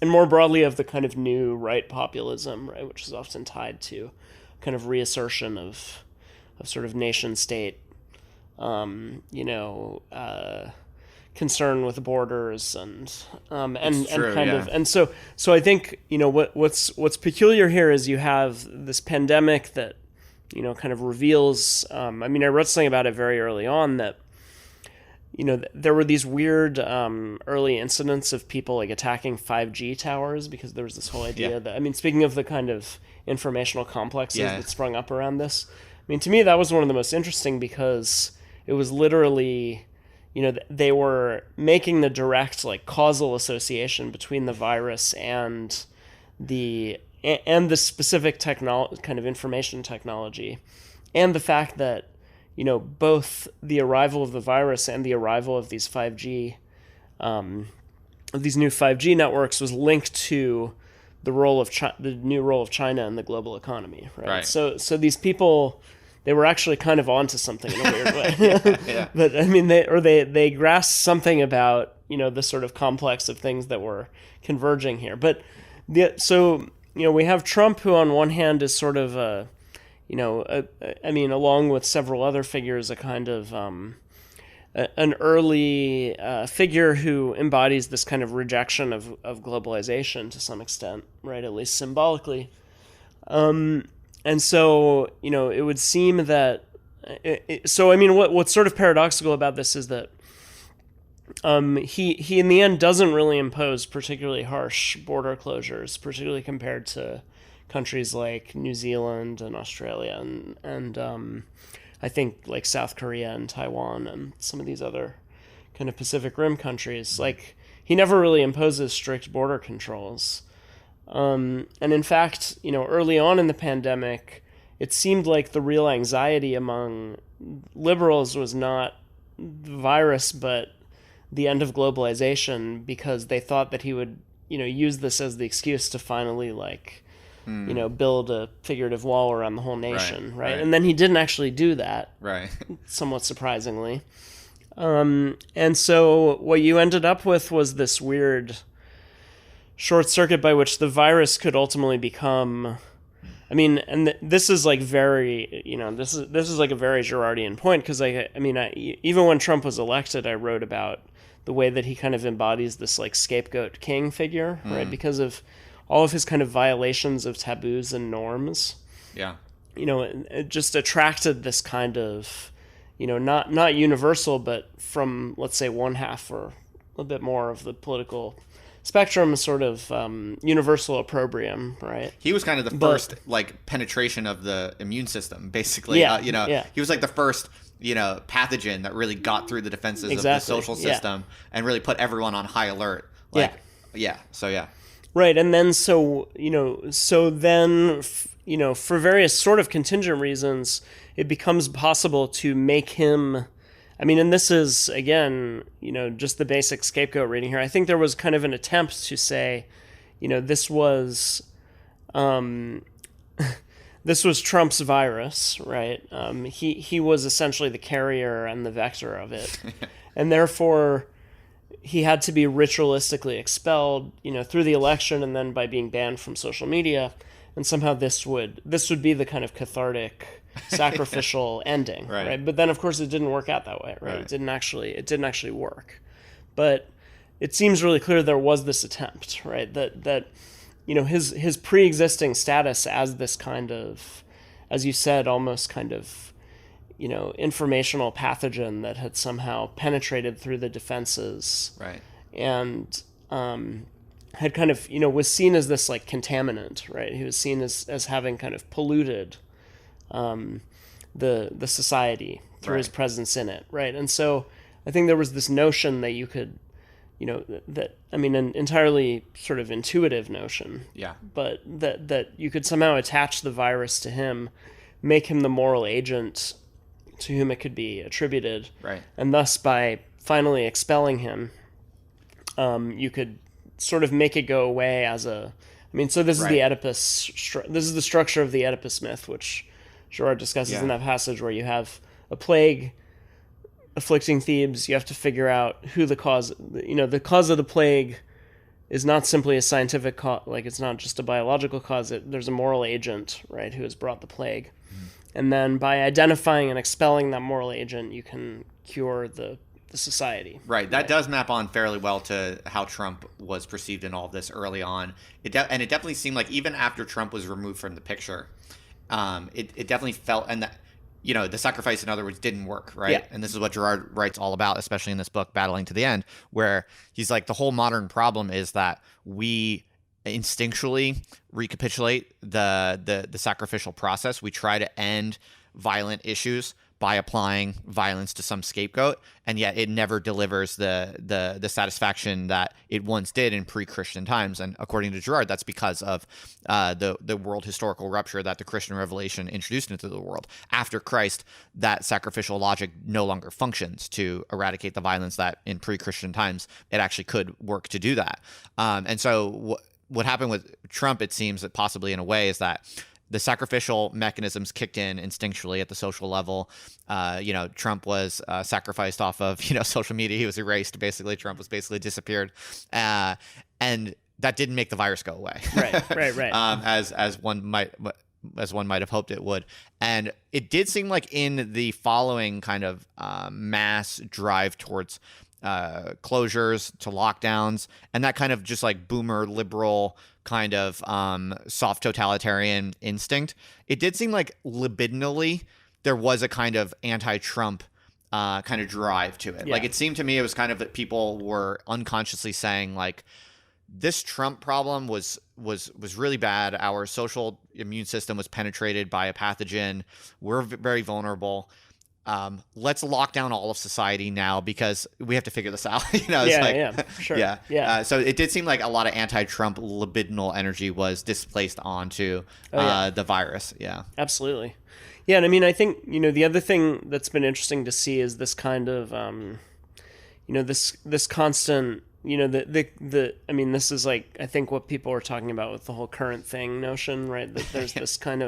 S1: And more broadly of the kind of new right populism, right, which is often tied to kind of reassertion of sort of nation state, concern with borders and so I think what's peculiar here is you have this pandemic that kind of reveals. I wrote something about it very early on that there were these weird early incidents of people like attacking 5G towers because there was this whole idea that speaking of the kind of informational complexes that sprung up around this. To me that was one of the most interesting because it was literally they were making the direct causal association between the virus and the specific kind of information technology, and the fact that both the arrival of the virus and the arrival of these 5G, these new 5G networks was linked to the role of the new role of China in the global economy, right? So these people, they were actually kind of onto something in a weird way.
S2: Yeah.
S1: But they grasped something about the sort of complex of things that were converging here. But we have Trump, who on one hand is sort of along with several other figures, a kind of an early figure who embodies this kind of rejection of globalization to some extent, right? At least symbolically. And so, it would seem that. What's sort of paradoxical about this is that he in the end doesn't really impose particularly harsh border closures, particularly compared to countries like New Zealand and Australia and I think like South Korea and Taiwan and some of these other kind of Pacific Rim countries. Like, he never really imposes strict border controls. And in fact, early on in the pandemic, it seemed like the real anxiety among liberals was not the virus, but the end of globalization, because they thought that he would, use this as the excuse to finally build a figurative wall around the whole nation, right? And then he didn't actually do that,
S2: right?
S1: Somewhat surprisingly. And so what you ended up with was this weird short circuit by which the virus could ultimately become. This is like very, this is like a very Girardian point, because even when Trump was elected, I wrote about the way that he kind of embodies this like scapegoat king figure, right? Because of all of his kind of violations of taboos and norms,
S2: Yeah.
S1: it just attracted this kind of, not universal, but from, let's say, one half or a little bit more of the political spectrum, sort of universal opprobrium, right?
S2: He was kind of the first penetration of the immune system, basically.
S1: Yeah,
S2: He was like the first pathogen that really got through the defenses of the social system and really put everyone on high alert.
S1: Right, and then for various sort of contingent reasons, it becomes possible to make him, and this is, again, just the basic scapegoat reading here. I think there was kind of an attempt to say, this was Trump's virus, right? He was essentially the carrier and the vector of it. And therefore, he had to be ritualistically expelled, through the election and then by being banned from social media. And somehow this would be the kind of cathartic, sacrificial ending, right? But then, of course, it didn't work out that way, right? It didn't actually work. But it seems really clear there was this attempt, right? That his pre-existing status as this kind of, as you said, almost kind of, informational pathogen that had somehow penetrated through the defenses,
S2: right? And
S1: had kind of, was seen as this contaminant, right? He was seen as having kind of polluted the society through his presence in it, right? And so I think there was this notion that you could, an entirely sort of intuitive notion, but that you could somehow attach the virus to him, make him the moral agent to whom it could be attributed,
S2: right?
S1: And thus, by finally expelling him, you could sort of make it go away as a. So this is the Oedipus. This is the structure of the Oedipus myth, which Girard discusses in that passage, where you have a plague afflicting Thebes. You have to figure out who the cause. The cause of the plague is not simply a scientific cause. It's not just a biological cause. There's a moral agent, right, who has brought the plague. And then by identifying and expelling that moral agent, you can cure the society.
S2: Right. That does map on fairly well to how Trump was perceived in all of this early on. It definitely seemed like even after Trump was removed from the picture, it definitely felt, and that, the sacrifice, in other words, didn't work, right?
S1: Yeah.
S2: And this is what Girard writes all about, especially in this book, Battling to the End, where he's like, the whole modern problem is that we instinctually recapitulate the sacrificial process. We try to end violent issues by applying violence to some scapegoat, and yet it never delivers the satisfaction that it once did in pre-Christian times. And according to Girard, that's because of the world historical rupture that the Christian revelation introduced into the world. After Christ, that sacrificial logic no longer functions to eradicate the violence that in pre-Christian times it actually could work to do that. And so what happened with Trump, it seems that possibly in a way, is that the sacrificial mechanisms kicked in instinctually at the social level. Trump was sacrificed off of, social media. He was erased. Basically, Trump was basically disappeared. And that didn't make the virus go away.
S1: Right.
S2: As one might have hoped it would. And it did seem like in the following kind of mass drive towards closures to lockdowns and that kind of just like boomer liberal kind of soft totalitarian instinct, it did seem like libidinally there was a kind of anti-Trump kind of drive to it. Yeah. Like it seemed to me it was kind of that people were unconsciously saying like, this Trump problem was really bad. Our social immune system was penetrated by a pathogen. We're very vulnerable. Let's lock down all of society now because we have to figure this out.
S1: Sure.
S2: Yeah. So it did seem like a lot of anti-Trump libidinal energy was displaced onto the virus. Yeah,
S1: absolutely. Yeah, and I think the other thing that's been interesting to see is this kind of this constant this is like I think what people are talking about with the whole current thing notion, right? That there's this kind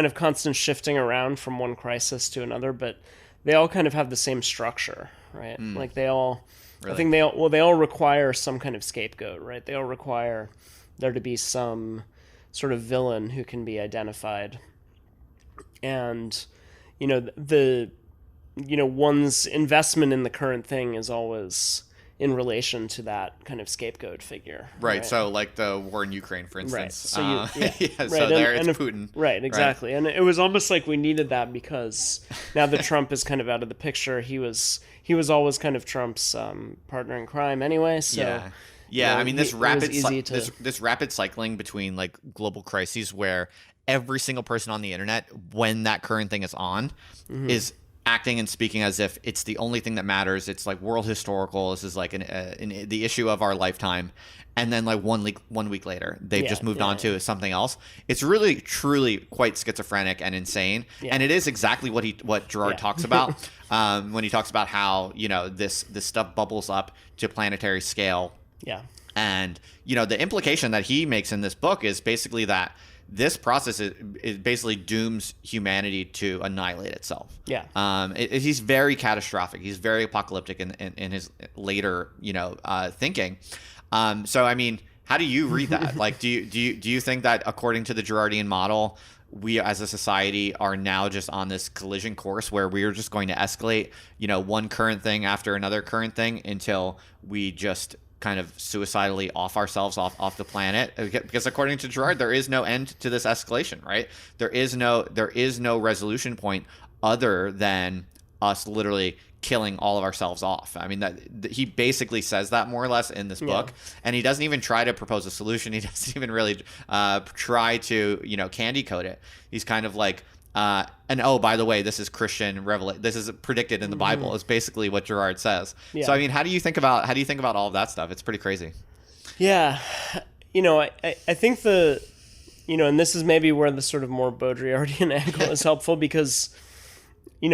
S1: of constant shifting around from one crisis to another, but they all kind of have the same structure, right? Like they all, really? I think they all require some kind of scapegoat, right? They all require there to be some sort of villain who can be identified. And, one's investment in the current thing is always in relation to that kind of scapegoat figure.
S2: Right. So like the war in Ukraine, for instance.
S1: Right. So
S2: right. So there it's Putin.
S1: Right. Exactly. Right. And it was almost like we needed that because now that Trump is kind of out of the picture, he was always kind of Trump's partner in crime anyway. So
S2: yeah. Yeah. I mean, this rapid cycling between like global crises where every single person on the internet, when that current thing is on, is acting and speaking as if it's the only thing that matters. It's like world historical. This is like the issue of our lifetime. And then like 1 week later, they've just moved on to something else. It's really, truly quite schizophrenic and insane. Yeah. And it is exactly what Girard talks about when he talks about how, this stuff bubbles up to planetary scale.
S1: Yeah. And,
S2: the implication that he makes in this book is basically that this process is basically dooms humanity to annihilate itself.
S1: Yeah.
S2: He's very catastrophic. He's very apocalyptic in his later, thinking. So, I mean, how do you read that? Like, do you think that according to the Girardian model, we as a society are now just on this collision course where we're just going to escalate, one current thing after another current thing until we just kind of suicidally off the planet? Because according to Girard, there is no end to this escalation, right? There is no resolution point other than us literally killing all of ourselves off. I mean, that he basically says that more or less in this book, and he doesn't even try to propose a solution. He doesn't even really try to candy coat it. He's kind of like, and oh, by the way, this is Christian revelation. This is predicted in the Bible. Is basically what Girard says. Yeah. So I mean, how do you think about all of that stuff? It's pretty crazy.
S1: Yeah, I think and this is maybe where the sort of more Baudrillardian angle is helpful because, I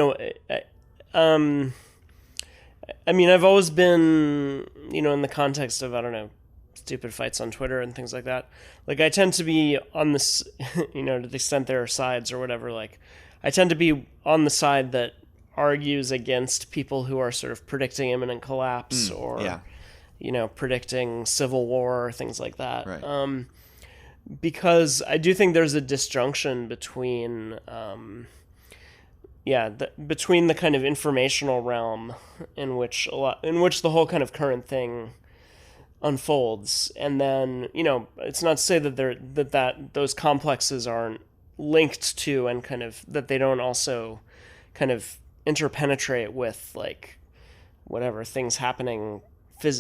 S1: mean, I've always been, in the context of, I don't know, stupid fights on Twitter and things like that. Like, I tend to be on this, to the extent there are sides or whatever, like, I tend to be on the side that argues against people who are sort of predicting imminent collapse or, predicting civil war or things like that.
S2: Right.
S1: Because I do think there's a disjunction between, between the kind of informational realm in which the whole kind of current thing unfolds, and then it's not to say that those complexes aren't linked to and kind of that they don't also kind of interpenetrate with like whatever things happening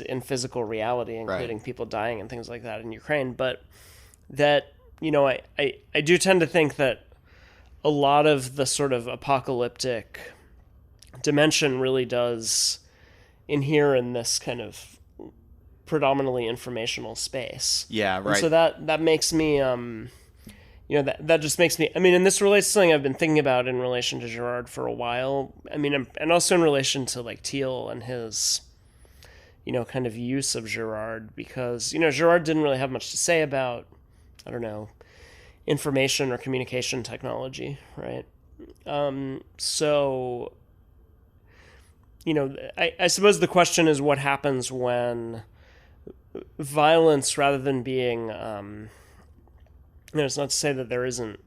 S1: in physical reality, including people dying and things like that in Ukraine. But that I do tend to think that a lot of the sort of apocalyptic dimension really does inhere in this kind of predominantly informational space.
S2: Yeah, right.
S1: And so that makes me, that just makes me, I mean, and this relates to something I've been thinking about in relation to Girard for a while. I mean, and also in relation to like Thiel and his, kind of use of Girard, because, Girard didn't really have much to say about, I don't know, information or communication technology, right? So, I suppose the question is what happens when violence, rather than being, it's not to say that there isn't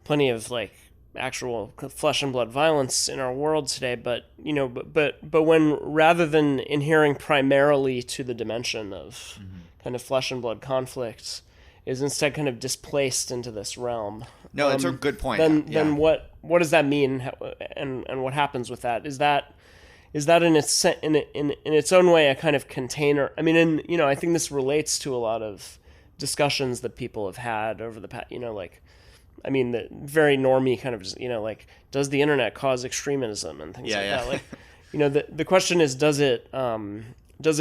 S1: plenty of like actual flesh and blood violence in our world today, but when rather than adhering primarily to the dimension of kind of flesh and blood conflict, is instead kind of displaced into this realm.
S2: No, it's a good point.
S1: Then what does that mean, and what happens with that? Is that in its own way a kind of container? I mean, I think this relates to a lot of discussions that people have had over the past. The very normie kind of like, does the internet cause extremism and things like that? Like, the question is, does it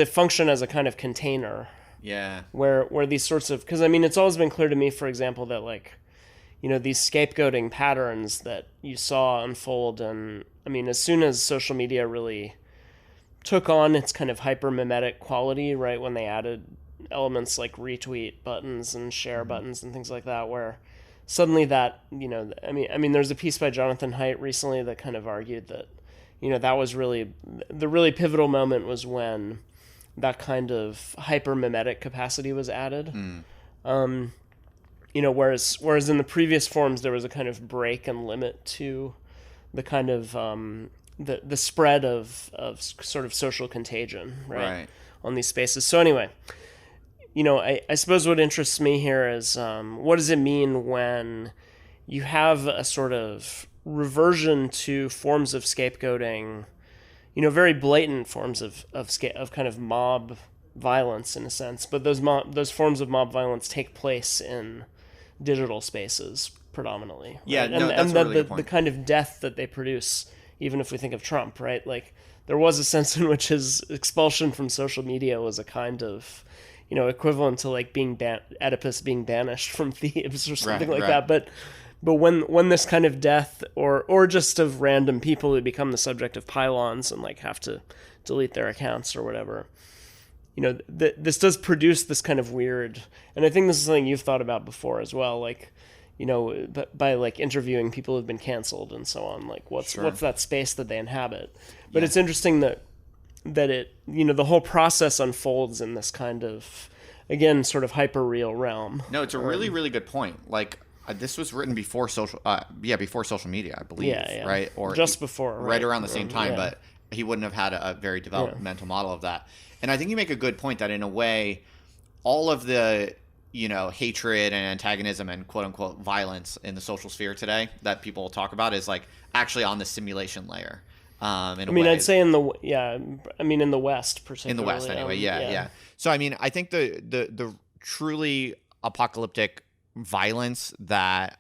S1: function as a kind of container?
S2: Yeah.
S1: Where these sorts of, because I mean, it's always been clear to me, for example, that like, these scapegoating patterns that you saw unfold, and I mean, as soon as social media really took on its kind of hyper mimetic quality, right, when they added elements like retweet buttons and share buttons and things like that, where suddenly that, I mean, there's a piece by Jonathan Haidt recently that kind of argued that, that was really the really pivotal moment was when that kind of hyper mimetic capacity was added. Whereas in the previous forms there was a kind of break and limit to the kind of the spread of sort of social contagion,
S2: Right.
S1: on these spaces. So anyway, I suppose what interests me here is what does it mean when you have a sort of reversion to forms of scapegoating, very blatant forms of kind of mob violence in a sense, but those forms of mob violence take place in digital spaces predominantly. Right?
S2: Yeah, no, that's a really good point.
S1: The kind of death that they produce, even if we think of Trump, right? Like there was a sense in which his expulsion from social media was a kind of, equivalent to like Oedipus being banished from Thebes or something like that. But when this kind of death or just of random people who become the subject of pylons and like have to delete their accounts or whatever, this does produce this kind of weird, and I think this is something you've thought about before as well, like, by like interviewing people who've been canceled and so on, like what's that space that they inhabit. But it's interesting that it, the whole process unfolds in this kind of, again, sort of hyperreal realm.
S2: No, it's a really, really good point. Like, this was written before social media, I believe, right? Or
S1: just before,
S2: right around the same time, but he wouldn't have had a very developed mental model of that. And I think you make a good point that in a way, all of the, hatred and antagonism and quote unquote violence in the social sphere today that people talk about is like actually on the simulation layer.
S1: I'd say in the West, particularly.
S2: In the West, anyway, yeah. So, I think the truly apocalyptic violence that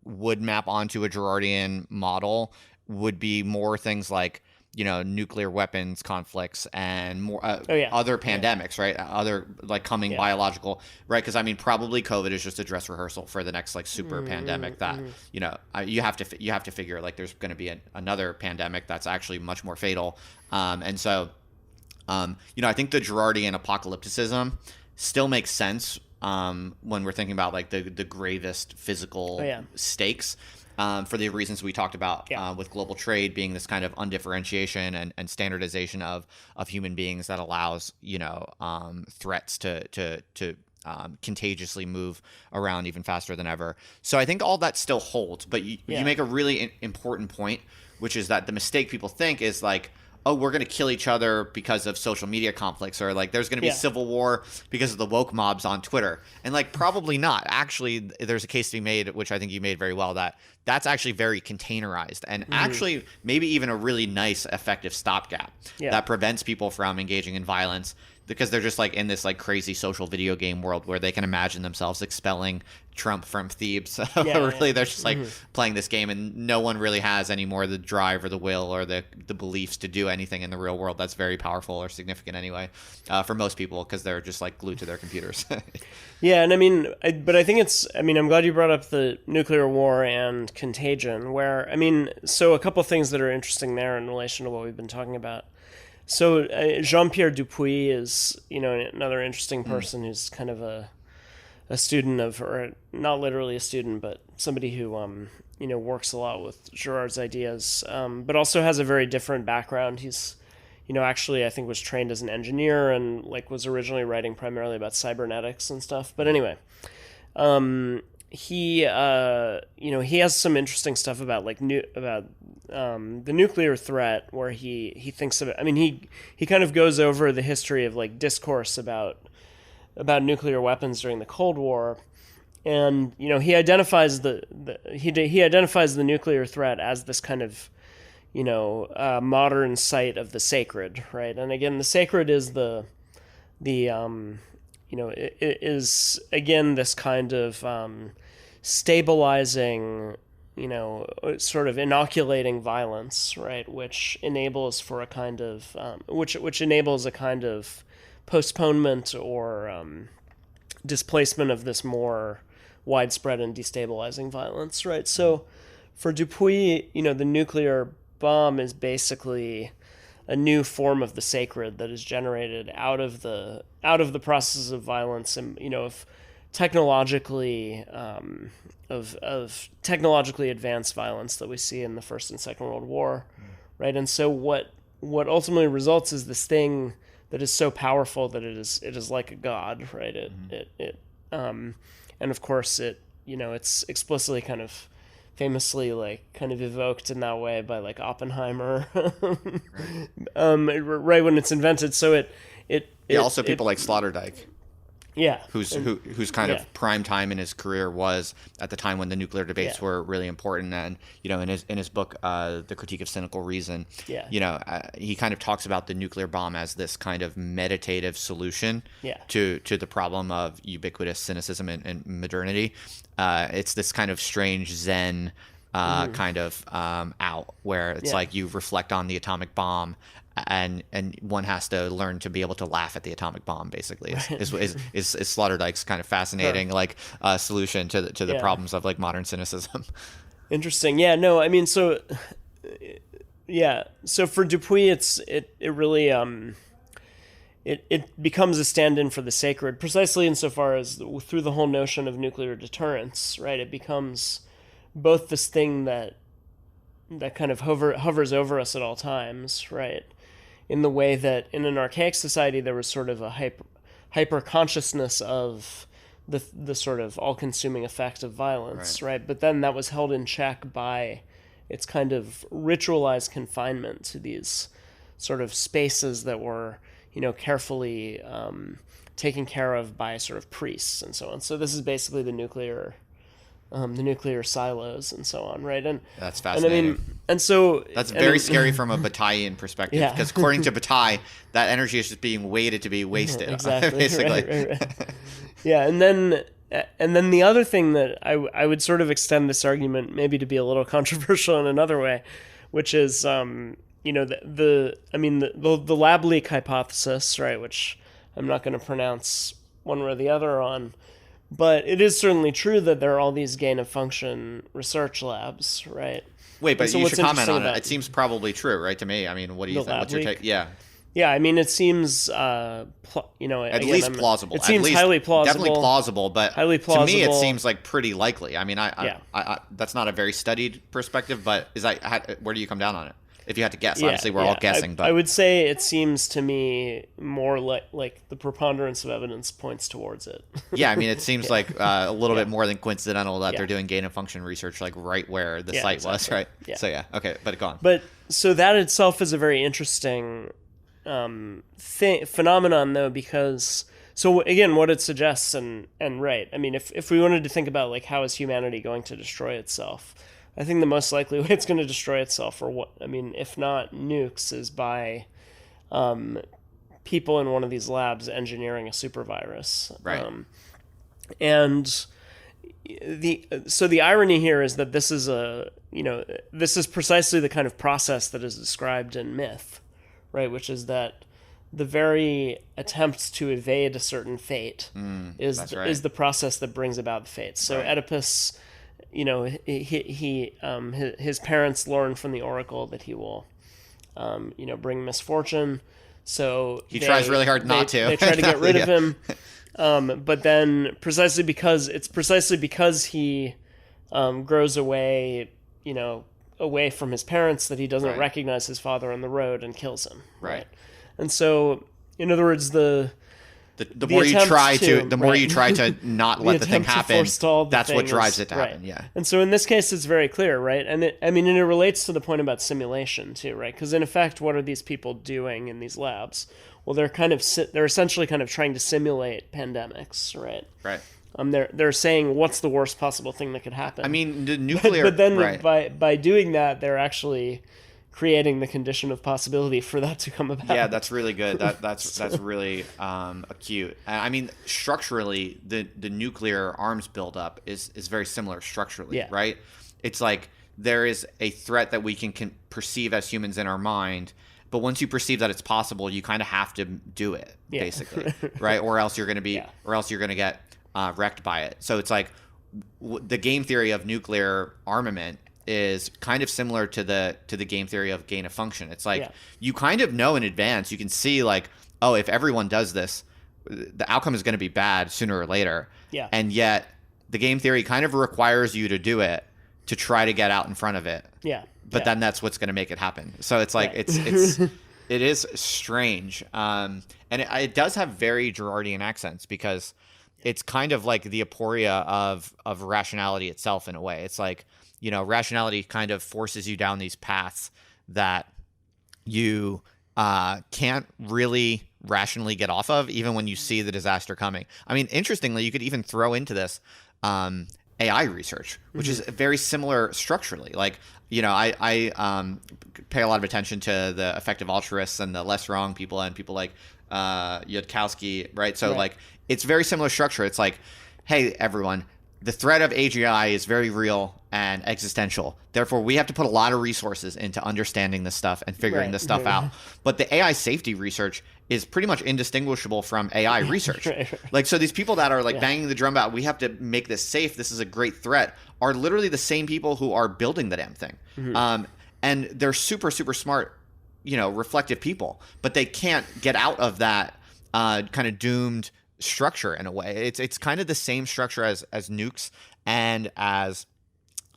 S2: would map onto a Girardian model would be more things like, nuclear weapons conflicts and more other pandemics, right? Other like coming biological, right? Because probably COVID is just a dress rehearsal for the next like super pandemic that you have to figure like there's going to be another pandemic that's actually much more fatal, and so I think the Girardian apocalypticism still makes sense when we're thinking about like the gravest physical stakes. For the reasons we talked about with global trade being this kind of undifferentiation and standardization of human beings that allows threats to contagiously move around even faster than ever. So I think all that still holds, but you make a really important point, which is that the mistake people think is like, oh, we're going to kill each other because of social media conflicts, or like there's going to be civil war because of the woke mobs on Twitter. And like probably not. Actually, there's a case to be made, which I think you made very well, that's actually very containerized and actually maybe even a really nice, effective stopgap that prevents people from engaging in violence, because they're just like in this like crazy social video game world where they can imagine themselves expelling Trump from Thebes. Really, they're just like playing this game, and no one really has any more the drive or the will or the beliefs to do anything in the real world that's very powerful or significant anyway, for most people, because they're just like glued to their computers.
S1: And but I think it's, I'm glad you brought up the nuclear war and contagion, where, so a couple things that are interesting there in relation to what we've been talking about. So Jean-Pierre Dupuy is, another interesting person who's kind of a student of, or not literally a student, but somebody who, works a lot with Girard's ideas, but also has a very different background. He's, actually, I think was trained as an engineer and like was originally writing primarily about cybernetics and stuff. But anyway, he has some interesting stuff about like the nuclear threat, where he thinks of it. He kind of goes over the history of like discourse about nuclear weapons during the Cold War, and he identifies the nuclear threat as this kind of modern site of the sacred, right? And again, the sacred is it is again this kind of stabilizing, sort of inoculating violence, right? Which enables for a kind of which enables a kind of postponement or displacement of this more widespread and destabilizing violence, right? So for Dupuy, the nuclear bomb is basically a new form of the sacred that is generated out of the processes of violence and of technologically technologically advanced violence that we see in the First and Second World War, right? And so what ultimately results is this thing that is so powerful that it is like a god, right? And of course it's explicitly kind of famously like kind of evoked in that way by like Oppenheimer, right when it's invented. So
S2: also people like Sloterdijk.
S1: Yeah,
S2: whose kind of prime time in his career was at the time when the nuclear debates were really important. And in his book, The Critique of Cynical Reason, he kind of talks about the nuclear bomb as this kind of meditative solution to the problem of ubiquitous cynicism and modernity. It's this kind of strange Zen kind of out where it's like you reflect on the atomic bomb. And one has to learn to be able to laugh at the atomic bomb. Basically, is Sloterdijk's kind of fascinating solution to the problems of like modern cynicism.
S1: Interesting. Yeah. No. I mean, so for Dupuy, it really it becomes a stand-in for the sacred, precisely insofar as through the whole notion of nuclear deterrence. Right. It becomes both this thing that kind of hovers over us at all times. Right. In the way that in an archaic society there was sort of a hyper consciousness of the sort of all-consuming effect of violence, right? But then that was held in check by its kind of ritualized confinement to these sort of spaces that were, carefully taken care of by sort of priests and so on. So this is basically the nuclear silos and so on, right? And
S2: that's fascinating. That's very scary from a Bataillean perspective, because according to Bataille, that energy is just being waited to be wasted.
S1: Exactly.
S2: Basically.
S1: Right. Yeah, and then the other thing that I would sort of extend this argument maybe to be a little controversial in another way, which is the lab leak hypothesis, right? Which I'm not going to pronounce one way or the other on. But it is certainly true that there are all these gain-of-function research labs, right?
S2: Wait, but so you should comment on it. It seems probably true, right, to me? I mean, what do you think? What's your take? Yeah.
S1: Yeah, I mean, it seems, at
S2: least plausible.
S1: It seems highly plausible.
S2: Definitely plausible, but
S1: highly plausible.
S2: To me, it seems like pretty likely. I mean, I that's not a very studied perspective, but where do you come down on it? If you had to guess, obviously we're all guessing. But
S1: I would say it seems to me more like the preponderance of evidence points towards it.
S2: Yeah, I mean, it seems like a little bit more than coincidental that they're doing gain-of-function research like right where the site was, right? Yeah. So okay, but go on.
S1: But so that itself is a very interesting phenomenon, though, because so again, what it suggests and right. I mean, if we wanted to think about like how is humanity going to destroy itself. I think the most likely way it's going to destroy itself, if not nukes, is by people in one of these labs engineering a super virus.
S2: Right.
S1: And the irony here is that this is this is precisely the kind of process that is described in myth, right? Which is that the very attempt to evade a certain fate is the process that brings about the fate. So Oedipus. His parents learn from the oracle that he will, bring misfortune. So
S2: he tries really hard not to.
S1: They try to get rid of him. But then precisely because he grows away, away from his parents, that he doesn't recognize his father on the road and kills him. Right. And so, in other words, the more you try to not let the thing happen, that's what drives it to happen. Yeah. And so in this case, it's very clear, right? And it relates to the point about simulation too, right? Because in effect, what are these people doing in these labs? Well, they're essentially kind of trying to simulate pandemics, right?
S2: Right.
S1: They're saying what's the worst possible thing that could happen.
S2: I mean, the nuclear.
S1: But then by doing that, they're actually creating the condition of possibility for that to come about.
S2: Yeah, that's really good. That's really acute. I mean, structurally, the nuclear arms buildup is very similar structurally, right? It's like there is a threat that we can perceive as humans in our mind, but once you perceive that it's possible, you kind of have to do it, basically, right? Or else you're going to get wrecked by it. So it's like the game theory of nuclear armament is kind of similar to the game theory of gain of function. It's like you kind of know in advance. You can see like, oh, if everyone does this, the outcome is going to be bad sooner or later. Yeah. And yet the game theory kind of requires you to do it to try to get out in front of it. Yeah. But then that's what's going to make it happen. So it's like it is strange. And it does have very Girardian accents because it's kind of like the aporia of rationality itself in a way. It's like, rationality kind of forces you down these paths that you can't really rationally get off of, even when you see the disaster coming. I mean, interestingly, you could even throw into this AI research, which is very similar structurally. Like, I pay a lot of attention to the effective altruists and the less wrong people and people like Yudkowsky, right? So like, it's very similar structure. It's like, hey, everyone, the threat of AGI is very real and existential. Therefore, we have to put a lot of resources into understanding this stuff and figuring this stuff out. But the AI safety research is pretty much indistinguishable from AI research. Like, so these people that are like banging the drum about, we have to make this safe, this is a great threat, are literally the same people who are building the damn thing. And they're super, super smart, reflective people, but they can't get out of that kind of doomed structure in a way. It's kind of the same structure as nukes and as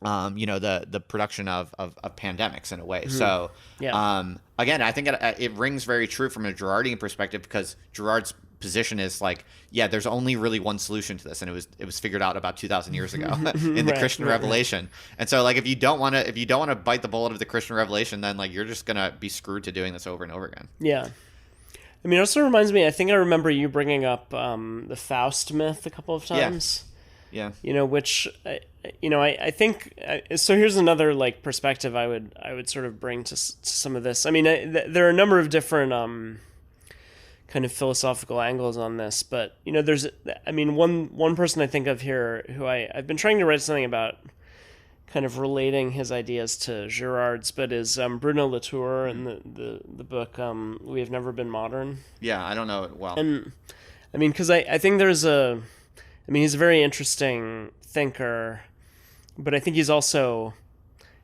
S2: the production of pandemics in a way. So again, I think it rings very true from a Girardian perspective, because Girard's position is like, there's only really one solution to this, and it was figured out about 2,000 years ago in the Christian revelation. And so like, if you don't want to bite the bullet of the Christian revelation, then like, you're just gonna be screwed to doing this over and over again.
S1: I mean, it also reminds me, I think I remember you bringing up the Faust myth a couple of times.
S2: Yeah.
S1: Which, I think, so here's another like perspective I would sort of bring to some of this. I mean, there are a number of different kind of philosophical angles on this, but, there's, I mean, one person I think of here who I've been trying to write something about, kind of relating his ideas to Girard's, but is Bruno Latour in the book We Have Never Been Modern.
S2: Yeah, I don't know it well.
S1: And I mean, because I think he's a very interesting thinker, but I think he's also,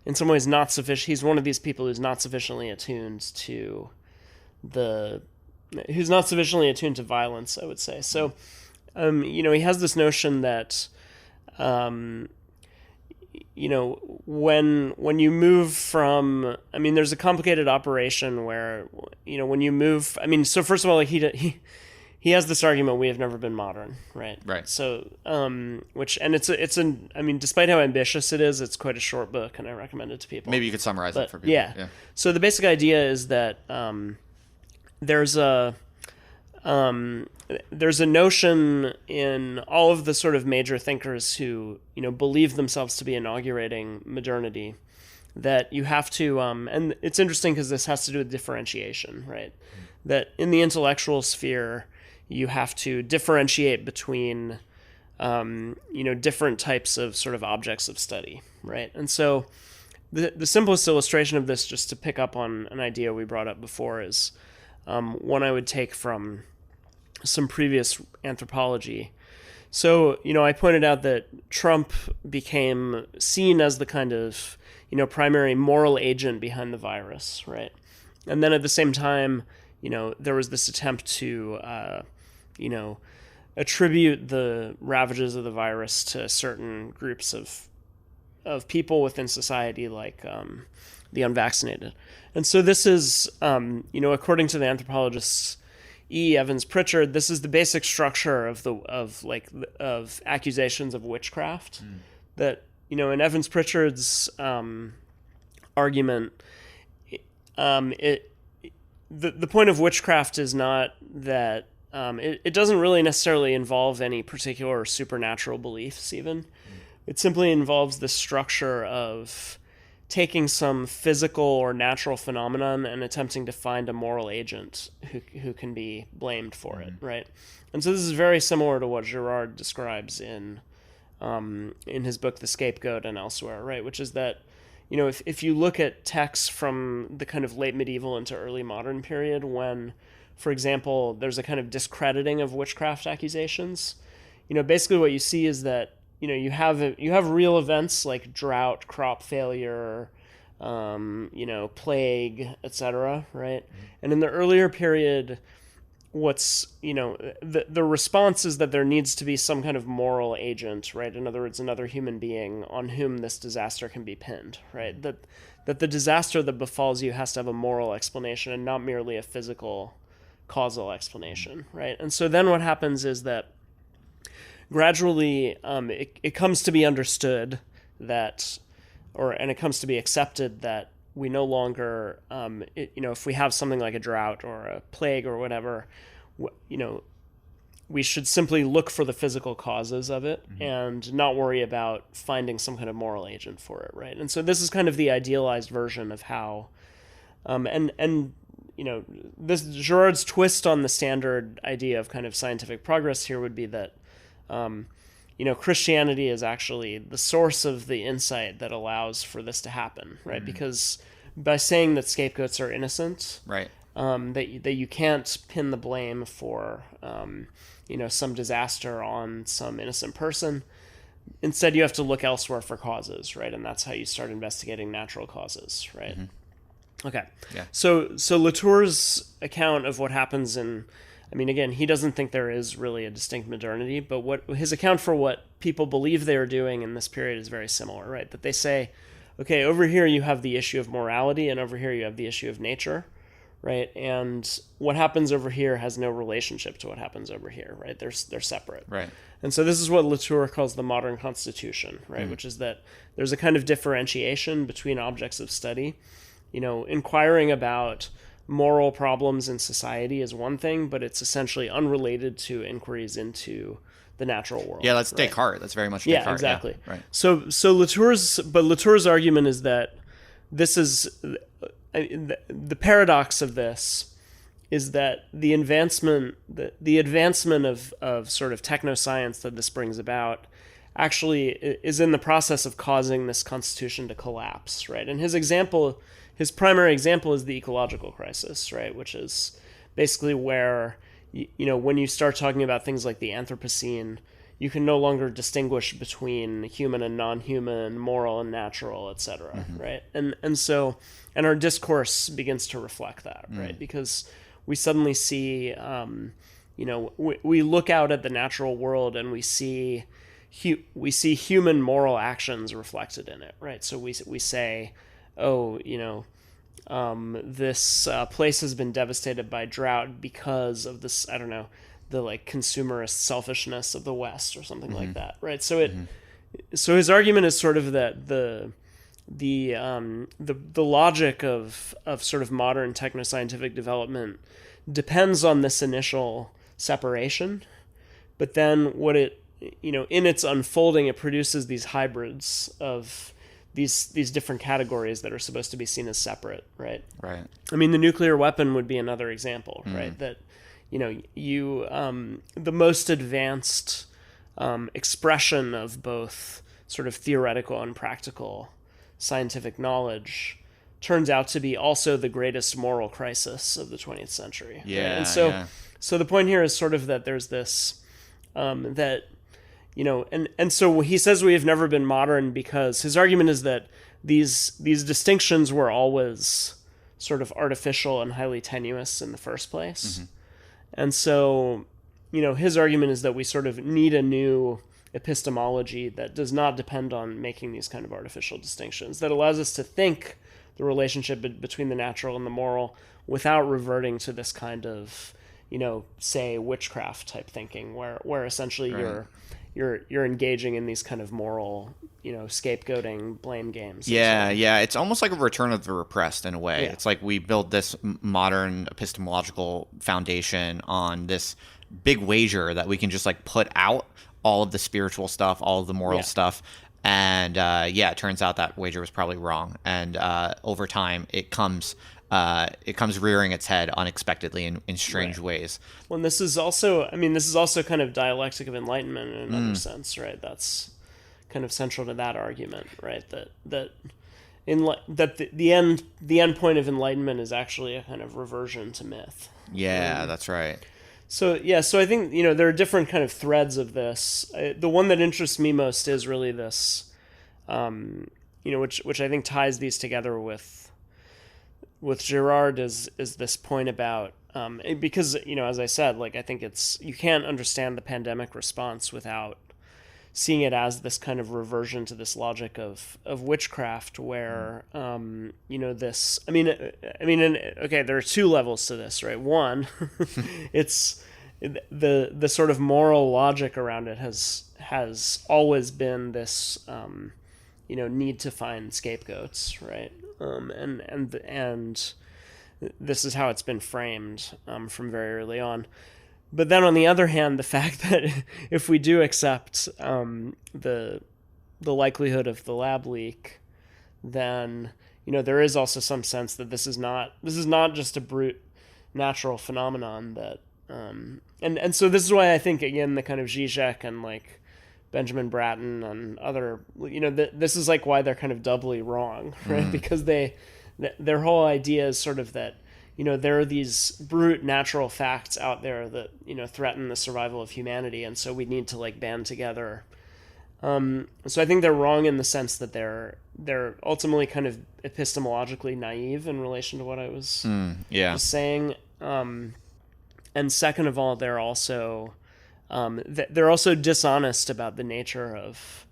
S1: in some ways, not sufficient. He's one of these people who's not sufficiently attuned to violence, I would say. So, he has this notion that, when you move from, I mean, there's a complicated operation where, when you move, I mean, so first of all, he has this argument, we have never been modern, right?
S2: Right.
S1: So, I mean, despite how ambitious it is, it's quite a short book, and I recommend it to people.
S2: Maybe you could summarize it for people.
S1: Yeah. So the basic idea is that there's a notion in all of the sort of major thinkers who, believe themselves to be inaugurating modernity, that you have to, and it's interesting because this has to do with differentiation, right? That in the intellectual sphere, you have to differentiate between, different types of sort of objects of study, right? And so the simplest illustration of this, just to pick up on an idea we brought up before, is one I would take from some previous anthropology. So, I pointed out that Trump became seen as the kind of, primary moral agent behind the virus, right? And then at the same time, there was this attempt to, attribute the ravages of the virus to certain groups of people within society, like the unvaccinated. And so this is, according to the anthropologists E. Evans Pritchard, this is the basic structure of accusations of witchcraft. That, in Evans Pritchard's argument, the point of witchcraft is not that it doesn't really necessarily involve any particular supernatural beliefs even. It simply involves the structure of taking some physical or natural phenomenon and attempting to find a moral agent who can be blamed for it, right? And so this is very similar to what Girard describes in his book The Scapegoat and elsewhere, right? Which is that, if you look at texts from the kind of late medieval into early modern period, when, for example, there's a kind of discrediting of witchcraft accusations, basically what you see is that you have real events like drought, crop failure, plague, etc., right? And in the earlier period, what's, the response is that there needs to be some kind of moral agent, right? In other words, another human being on whom this disaster can be pinned, right? That the disaster that befalls you has to have a moral explanation and not merely a physical causal explanation, right? And so then what happens is that gradually it comes to be understood that, and it comes to be accepted that we no longer, if we have something like a drought or a plague or whatever, we should simply look for the physical causes of it and not worry about finding some kind of moral agent for it, right? And so this is kind of the idealized version of how, this Girard's twist on the standard idea of kind of scientific progress here would be that, Christianity is actually the source of the insight that allows for this to happen, right? Because by saying that scapegoats are innocent,
S2: right,
S1: that you can't pin the blame for, some disaster on some innocent person. Instead, you have to look elsewhere for causes, right? And that's how you start investigating natural causes, right? Mm-hmm. Okay. Yeah. So Latour's account of what happens again, he doesn't think there is really a distinct modernity, but what his account for what people believe they are doing in this period is very similar, right? That they say, okay, over here you have the issue of morality, and over here you have the issue of nature, right? And what happens over here has no relationship to what happens over here, right? They're separate.
S2: Right.
S1: And so this is what Latour calls the modern constitution, right? Which is that there's a kind of differentiation between objects of study. Inquiring about moral problems in society is one thing, but it's essentially unrelated to inquiries into the natural world.
S2: Yeah, that's right? Descartes. That's very much Descartes.
S1: Yeah, exactly.
S2: Yeah, right.
S1: So Latour's argument is that this is the paradox of this is that the advancement of sort of technoscience that this brings about actually is in the process of causing this constitution to collapse, right? And his primary example is the ecological crisis, right? Which is basically where, when you start talking about things like the Anthropocene, you can no longer distinguish between human and non-human, moral and natural, etc., right? And our discourse begins to reflect that, right? Because we suddenly see, we look out at the natural world and we see human moral actions reflected in it, right? So we say, this place has been devastated by drought because of this, I don't know, the like consumerist selfishness of the West or something like that, right? So so his argument is sort of that the logic of sort of modern technoscientific development depends on this initial separation, but then what it, in its unfolding, it produces these hybrids of these different categories that are supposed to be seen as separate, right?
S2: Right.
S1: I mean, the nuclear weapon would be another example, right? That, the most advanced expression of both sort of theoretical and practical scientific knowledge turns out to be also the greatest moral crisis of the 20th century.
S2: Yeah.
S1: Right? And so the point here is sort of that there's this, and so he says we have never been modern because his argument is that these distinctions were always sort of artificial and highly tenuous in the first place. And so, his argument is that we sort of need a new epistemology that does not depend on making these kind of artificial distinctions, that allows us to think the relationship between the natural and the moral without reverting to this kind of, say, witchcraft type thinking where essentially you're engaging in these kind of moral, scapegoating, blame games.
S2: Yeah. It's almost like a return of the repressed in a way. Yeah. It's like we build this modern epistemological foundation on this big wager that we can just like put out all of the spiritual stuff, all of the moral stuff. And it turns out that wager was probably wrong. And over time, it comes rearing its head unexpectedly in strange ways.
S1: Well, and this is also kind of dialectic of enlightenment in another sense, right? That's kind of central to that argument, right? That the end point of enlightenment is actually a kind of reversion to myth.
S2: Yeah, that's right.
S1: So I think there are different kind of threads of this. The one that interests me most is really this, which I think ties these together with Girard is this point about because as I said, like I think you can't understand the pandemic response without seeing it as this kind of reversion to this logic of witchcraft where there are two levels to this, right? One, it's the sort of moral logic around it has always been this need to find scapegoats, right? And this is how it's been framed from very early on. But then on the other hand, the fact that if we do accept the likelihood of the lab leak, then there is also some sense that this is not just a brute natural phenomenon that and so this is why I think, again, the kind of Zizek and like Benjamin Bratton and other, this is like why they're kind of doubly wrong, right? Because their whole idea is sort of that there are these brute natural facts out there that threaten the survival of humanity, and so we need to like band together. So I think they're wrong in the sense that they're ultimately kind of epistemologically naive in relation to what I was just saying. And second of all, they're also dishonest about the nature of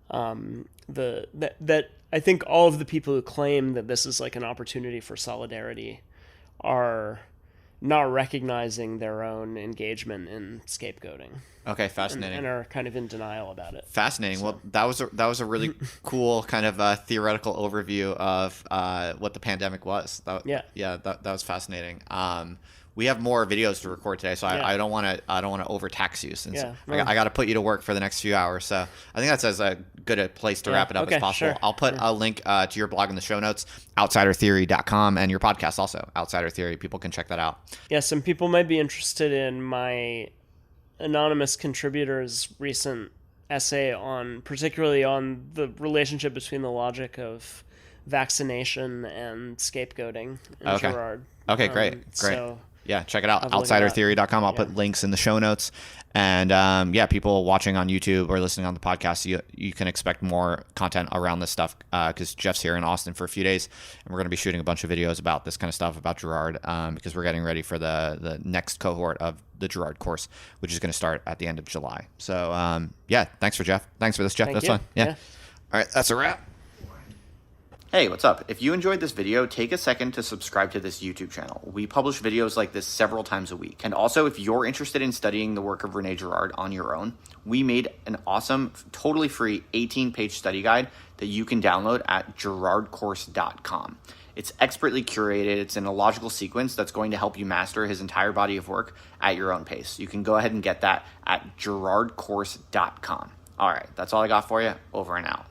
S1: that I think all of the people who claim that this is like an opportunity for solidarity are not recognizing their own engagement in scapegoating.
S2: Okay, fascinating.
S1: And are kind of in denial about it.
S2: Fascinating. So, well, that was a really cool kind of theoretical overview of what the pandemic was. That was fascinating. We have more videos to record today, so I don't want to overtax you, since I got to put you to work for the next few hours. So I think that's as good a place to wrap it up as possible. Sure. I'll put a link to your blog in the show notes, outsidertheory.com, and your podcast also, Outsider Theory. People can check that out.
S1: Yeah, some people might be interested in my anonymous contributor's recent essay particularly on the relationship between the logic of vaccination and scapegoating in Girard.
S2: Okay, great. So, yeah, check it out. Outsidertheory.com. I'll put links in the show notes. And people watching on YouTube or listening on the podcast, you can expect more content around this stuff because Geoff's here in Austin for a few days, and we're going to be shooting a bunch of videos about this kind of stuff, about Girard, because we're getting ready for the next cohort of the Girard course, which is going to start at the end of July. So, thanks for this, Geoff. That's fun. Yeah. All right, that's a wrap. Hey, what's up? If you enjoyed this video, take a second to subscribe to this YouTube channel. We publish videos like this several times a week. And also, if you're interested in studying the work of René Girard on your own, we made an awesome, totally free 18-page study guide that you can download at girardcourse.com. It's expertly curated. It's in a logical sequence that's going to help you master his entire body of work at your own pace. You can go ahead and get that at girardcourse.com. All right, that's all I got for you. Over and out.